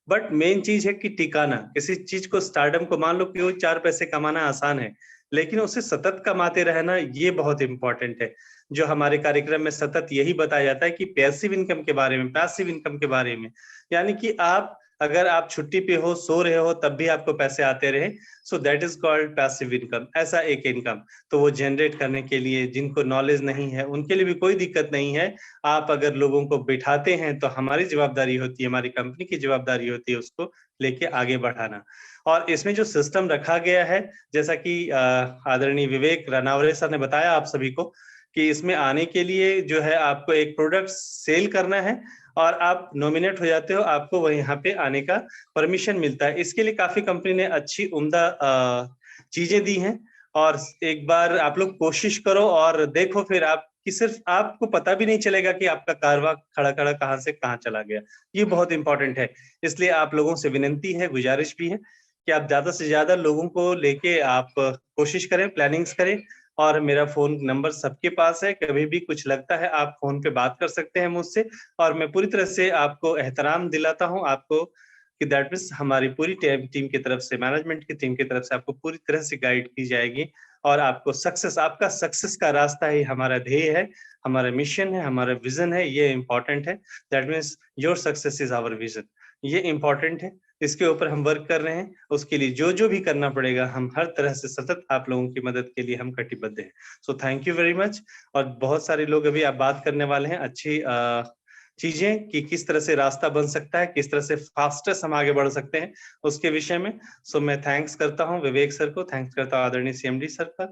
बट मेन चीज है कि टिकाना, किसी चीज को, स्टार्टअप को, मान लो कि वो 4 पैसे कमाना आसान है लेकिन उसे सतत कमाते रहना ये बहुत इंपॉर्टेंट है। जो हमारे कार्यक्रम में सतत यही बताया जाता है कि पैसिव इनकम के बारे में, पैसिव इनकम के बारे में, यानी कि आप अगर आप छुट्टी पे हो, सो रहे हो, तब भी आपको पैसे आते रहे। That is called passive income. ऐसा एक इनकम तो वो जनरेट करने के लिए जिनको नॉलेज नहीं है उनके लिए भी कोई दिक्कत नहीं है। आप अगर लोगों को बिठाते हैं तो हमारी जवाबदारी होती है, हमारी कंपनी की जवाबदारी होती है उसको लेके आगे बढ़ाना। और इसमें जो सिस्टम रखा गया है, जैसा कि आदरणीय विवेक रनावरे सर ने बताया आप सभी को, कि इसमें आने के लिए जो है आपको एक प्रोडक्ट सेल करना है और आप नॉमिनेट हो जाते हो, आपको वह यहाँ पे आने का परमिशन मिलता है। इसके लिए काफी कंपनी ने अच्छी उम्दा चीजें दी हैं। और एक बार आप लोग कोशिश करो और देखो, फिर आप कि सिर्फ आपको पता भी नहीं चलेगा कि आपका कारवा खड़ा खड़ा कहाँ से कहाँ चला गया। ये बहुत इंपॉर्टेंट है। इसलिए आप लोगों से विनंती है, गुजारिश भी है कि आप ज्यादा से ज्यादा लोगों को लेके आप कोशिश करें, प्लानिंग्स करें। और मेरा फोन नंबर सबके पास है, कभी भी कुछ लगता है आप फोन पे बात कर सकते हैं मुझसे। और मैं पूरी तरह से आपको एहतराम दिलाता हूं आपको कि दैट मीन्स हमारी पूरी टीम की तरफ से, मैनेजमेंट की टीम की तरफ से आपको पूरी तरह से गाइड की जाएगी। और आपको सक्सेस, आपका सक्सेस का रास्ता ही हमारा ध्येय है, हमारा मिशन है, हमारा विजन है। ये इंपॉर्टेंट है। That means your success is our vision. ये इंपॉर्टेंट है, इसके ऊपर हम वर्क कर रहे हैं। उसके लिए जो जो भी करना पड़ेगा, हम हर तरह से सतत आप लोगों की मदद के लिए हम कटिबद्ध हैं। Thank you very much. और बहुत सारे लोग अभी आप बात करने वाले हैं अच्छी चीजें कि किस तरह से रास्ता बन सकता है, किस तरह से फास्टेस्ट हम आगे बढ़ सकते हैं उसके विषय में। मैं थैंक्स करता हूं विवेक सर को, थैंक्स करता हूं आदरणीय सीएमडी सर का,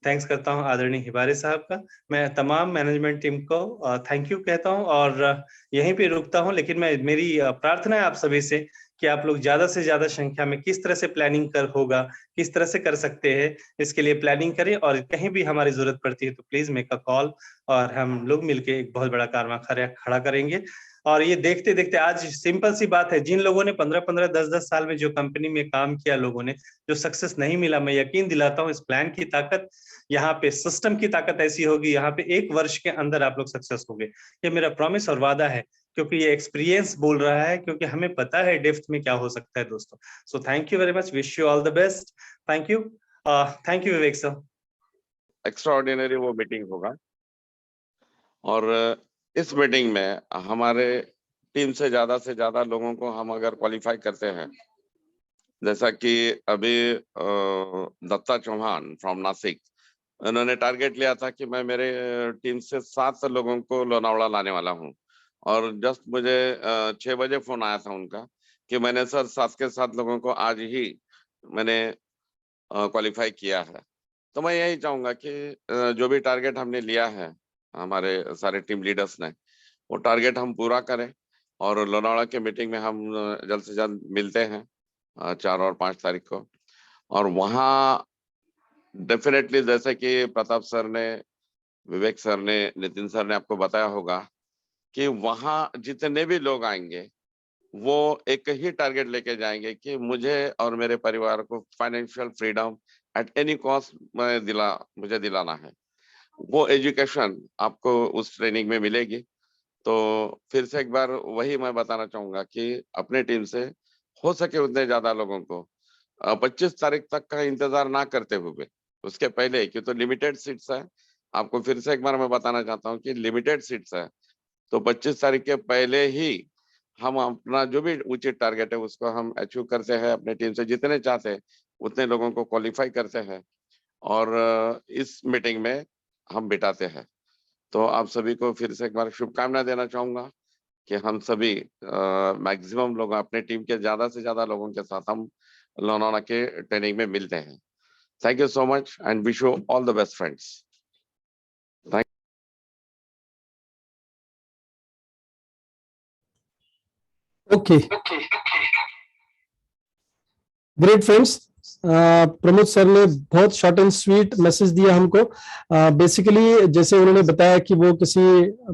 थैंक्स करता हूं आदरणीय हिबारे साहब का। मैं तमाम मैनेजमेंट टीम को थैंक यू कहता हूं और यहीं पे रुकता हूं। लेकिन मेरी प्रार्थना है आप सभी से कि आप लोग ज्यादा से ज्यादा संख्या में किस तरह से प्लानिंग होगा, किस तरह से कर सकते हैं, इसके लिए प्लानिंग करें। और कहीं भी हमारी जरूरत पड़ती है तो प्लीज मेक अ कॉल और हम लोग मिलके एक बहुत बड़ा कारवां खड़ा करेंगे। और ये देखते देखते आज सिंपल सी बात है, जिन लोगों ने 15-15, 10-10 साल में जो कंपनी में काम किया, लोगों ने जो सक्सेस नहीं मिला, मैं यकीन दिलाता हूँ इस प्लान की ताकत, यहाँ पे सिस्टम की ताकत ऐसी होगी, यहाँ पे 1 वर्ष के अंदर आप लोग सक्सेस होंगे। ये मेरा प्रॉमिस और वादा है, क्योंकि ये एक्सपीरियंस बोल रहा है, क्योंकि हमें पता है डेप्थ में क्या हो सकता है दोस्तों। Thank you very much, wish you all the best. Thank you Vivek sir. Extraordinary वो मीटिंग होगा और इस मीटिंग में हमारे टीम से ज्यादा लोगों को हम अगर क्वालिफाई करते हैं, जैसा कि अभी दत्ता चौहान फ्रॉम नासिक, उन्होंने टारगेट लिया था कि मैं मेरे टीम से 7 लोगों को लोनावाड़ा लाने वाला हूँ, और जस्ट मुझे 6 बजे फोन आया था उनका कि मैंने सर 7 के 7 लोगों को आज ही मैंने क्वालिफाई किया है। तो मैं यही चाहूंगा कि जो भी टारगेट हमने लिया है, हमारे सारे टीम लीडर्स ने, वो टारगेट हम पूरा करें, और लोनावाड़ा के मीटिंग में हम जल्द से जल्द मिलते हैं 4 और 5 तारीख को। और वहाँ डेफिनेटली, जैसे कि प्रताप सर ने, विवेक सर ने, नितिन सर ने आपको बताया होगा कि वहाँ जितने भी लोग आएंगे वो एक ही टारगेट लेके जाएंगे कि मुझे और मेरे परिवार को financial freedom eight any cost मुझे दिलाना है। वो एजुकेशन आपको उस ट्रेनिंग में मिलेगी। तो फिर से एक बार वही मैं बताना चाहूंगा कि अपने टीम से हो सके उतने ज्यादा लोगों को 25 तारीख तक का इंतजार ना करते हुए, उसके पहले, क्यों तो लिमिटेड सीट्स है। आपको फिर से एक बार मैं बताना चाहता हूँ कि लिमिटेड सीट्स है, तो 25 तारीख के पहले ही हम अपना जो भी उचित टारगेट है उसको हम अचीव करते हैं। अपने टीम से जितने चाहते हैं उतने लोगों को क्वालिफाई करते हैं और इस मीटिंग में हम बिठाते हैं। तो आप सभी को फिर से एक बार शुभकामनाएं देना चाहूंगा कि हम सभी मैक्सिमम लोग अपने टीम के ज्यादा से ज्यादा लोगों के साथ हम लोनावाड़ा के ट्रेनिंग में मिलते हैं। Thank you so much and wish you all the best friends. Okay, great friends. Pramod sir ने बहुत शॉर्ट एंड स्वीट मैसेज दिया हमको। बेसिकली जैसे उन्होंने बताया कि वो किसी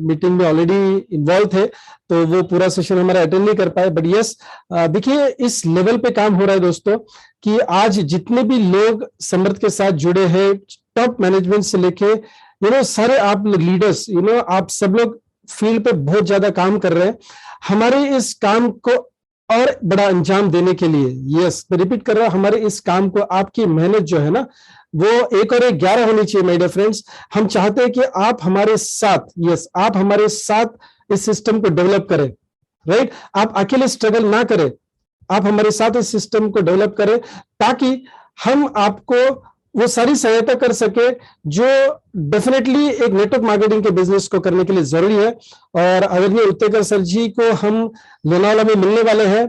मीटिंग में ऑलरेडी इन्वॉल्व थे, तो वो पूरा सेशन हमारा अटेंड नहीं कर पाए। बट यस, देखिए इस लेवल पे काम हो रहा है दोस्तों कि आज जितने भी लोग समर्थ के साथ जुड़े हैं, टॉप मैनेजमेंट से लेके सारे आप लीडर्स, आप सब लोग फील्ड पे बहुत ज्यादा काम कर रहे हैं हमारे इस काम को और बड़ा अंजाम देने के लिए। यस, मैं रिपीट कर रहा हूं, हमारे इस काम को आपकी मेहनत जो है ना, वो 1 और 1 11 होनी चाहिए माय डियर फ्रेंड्स। हम चाहते हैं कि आप हमारे साथ, यस, आप हमारे साथ इस सिस्टम को डेवलप करें, राइट। आप अकेले स्ट्रगल ना करें, आप हमारे साथ इस सिस्टम को डेवलप करें ताकि हम आपको वो सारी सहायता कर सके जो डेफिनेटली एक नेटवर्क मार्केटिंग के बिजनेस को करने के लिए जरूरी है। और आदरणीय उत्तेकर सर जी को हम लोनावाड़ा में मिलने वाले हैं।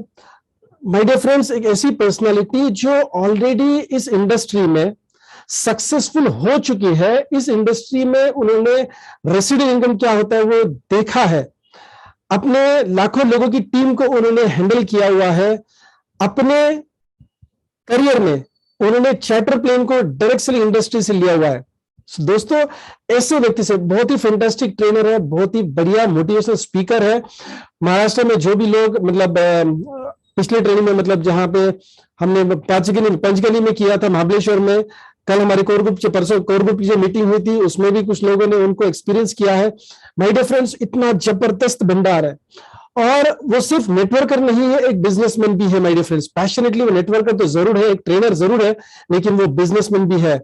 माय डियर फ्रेंड्स, एक ऐसी पर्सनालिटी जो ऑलरेडी इस इंडस्ट्री में सक्सेसफुल हो चुकी है, इस इंडस्ट्री में उन्होंने रेसिडेंट इनकम क्या होता है वो देखा है, अपने लाखों लोगों की टीम को उन्होंने हैंडल किया हुआ है, अपने करियर में उन्होंने चार्टर प्लेन को डायरेक्ट सेलिंग इंडस्ट्री से लिया हुआ है। दोस्तों, ऐसे व्यक्ति से, बहुत ही फैंटास्टिक ट्रेनर है, बहुत ही बढ़िया मोटिवेशनल स्पीकर है। महाराष्ट्र में जो भी लोग मतलब पिछले ट्रेनिंग में, मतलब जहां पे हमने पंचगनी में किया था, महाबलेश्वर में, कल हमारे कोर ग्रुप परसों कोर ग्रुप की जो मीटिंग हुई थी उसमें भी कुछ लोगों ने उनको एक्सपीरियंस किया है। माय डियर फ्रेंड्स, इतना जबरदस्त भंडार है। और वो सिर्फ नेटवर्कर नहीं है, एक बिजनेसमैन भी है माय डियर फ्रेंड्स। पैशनेटली वो नेटवर्कर तो जरूर है, एक ट्रेनर जरूर है, लेकिन वो बिजनेसमैन भी है।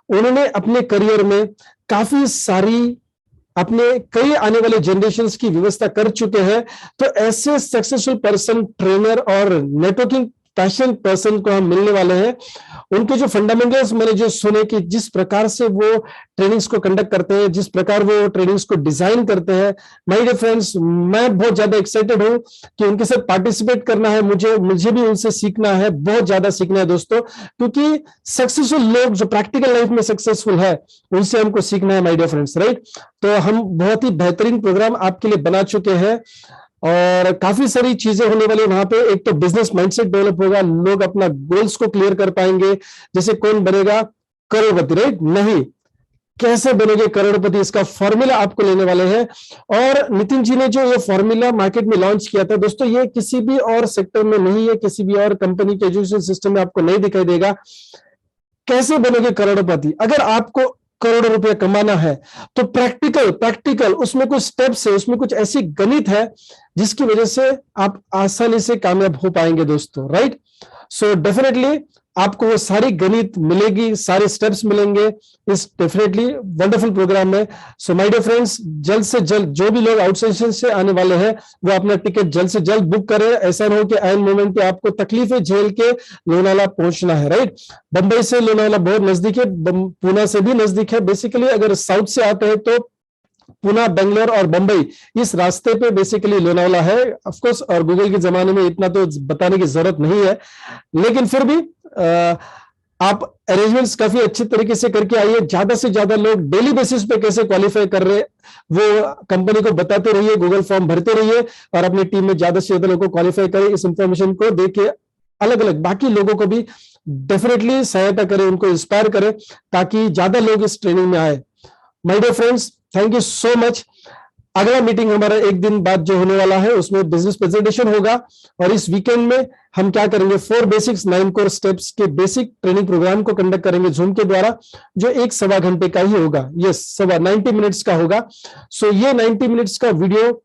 उन्होंने अपने करियर में काफी सारी अपने कई आने वाले जनरेशंस की व्यवस्था कर चुके हैं। तो ऐसे सक्सेसफुल पर्सन, ट्रेनर और नेटवर्किंग पैशन पर्सन को हम मिलने वाले हैं। उनके जो फंडामेंटल्स मैंने जो सुने कि जिस प्रकार से वो ट्रेनिंग्स को कंडक्ट करते हैं, जिस प्रकार वो ट्रेनिंग्स को डिजाइन करते हैं, माय डियर फ्रेंड्स, मैं बहुत ज्यादा एक्साइटेड हूं कि उनके साथ पार्टिसिपेट करना है। मुझे भी उनसे सीखना है, बहुत ज्यादा सीखना है दोस्तों, क्योंकि सक्सेसफुल लोग जो प्रैक्टिकल लाइफ में सक्सेसफुल है उनसे हमको सीखना है माय डियर फ्रेंड्स, राइट। तो हम बहुत ही बेहतरीन प्रोग्राम आपके लिए बना चुके हैं और काफी सारी चीजें होने वाली वहां पे। एक तो बिजनेस माइंडसेट डेवलप होगा, लोग अपना गोल्स को क्लियर कर पाएंगे, जैसे कौन बनेगा करोड़पति, राइट, नहीं, कैसे बनेंगे करोड़पति, इसका फॉर्मूला आपको लेने वाले हैं। और नितिन जी ने जो ये फॉर्मूला मार्केट में लॉन्च किया था दोस्तों, ये किसी भी और सेक्टर में नहीं है, किसी भी और कंपनी के एजुकेशन सिस्टम में आपको नहीं दिखाई देगा। कैसे बनेंगे करोड़पति? अगर आपको करोड़ों रुपए कमाना है तो प्रैक्टिकल उसमें कुछ स्टेप्स है, उसमें कुछ ऐसी गणित है जिसकी वजह से आप आसानी से कामयाब हो पाएंगे दोस्तों, राइट। सो डेफिनेटली आपको वो सारी गणित मिलेगी, सारे स्टेप्स मिलेंगे इस डेफिनेटली वंडरफुल प्रोग्राम में। सो माय डियर फ्रेंड्स, जल्द से जल्द जो भी लोग आउटस्टेशन से आने वाले हैं वो अपना टिकट जल्द से जल्द बुक करें। ऐसा ना हो कि ऐन मोमेंट पे आपको तकलीफें झेल के लोनावाला पहुंचना है, राइट। बंबई से लोनावाला बहुत नजदीक है, पूना से भी नजदीक है। बेसिकली अगर साउथ से आते हैं तो पुणे, बेंगलोर और बंबई, इस रास्ते पे बेसिकली लोनावाला है ऑफ कोर्स। और गूगल के जमाने में इतना तो बताने की जरूरत नहीं है, लेकिन फिर भी आप अरेंजमेंट्स काफी अच्छी तरीके से करके आइए। ज्यादा से ज्यादा लोग डेली बेसिस पे कैसे क्वालिफाई कर रहे वो कंपनी को बताते रहिए, गूगल फॉर्म भरते रहिए और अपनी टीम में ज्यादा से ज्यादा लोगों को क्वालिफाई करें। इस इंफॉर्मेशन को देके अलग अलग बाकी लोगों को भी डेफिनेटली सहायता करें, उनको इंस्पायर करें ताकि ज्यादा लोग इस ट्रेनिंग में आए। My dear friends, thank you so much. अगला मीटिंग हमारा एक दिन बाद जो होने वाला है उसमें बिजनेस प्रेजेंटेशन होगा और इस वीकेंड में हम क्या करेंगे, 4 बेसिक्स 9 कोर स्टेप्स के बेसिक ट्रेनिंग प्रोग्राम को कंडक्ट करेंगे जूम के द्वारा, जो 1-1.25 घंटे का ही होगा। यस, 90 मिनट्स का होगा। सो ये 90 मिनट्स का वीडियो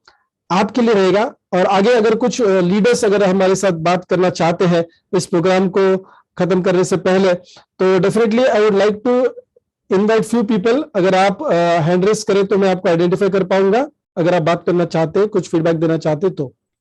आपके लिए रहेगा। और आगे अगर कुछ लीडर्स अगर हमारे साथ बात करना चाहते हैं इस प्रोग्राम को खत्म करने से पहले, तो definitely I would like to invite few people. अगर आप हैंड रेस करें तो मैं आपको आइडेंटिफाई कर पाऊंगा। अगर आप बात करना चाहते हैं, कुछ फीडबैक देना चाहते तो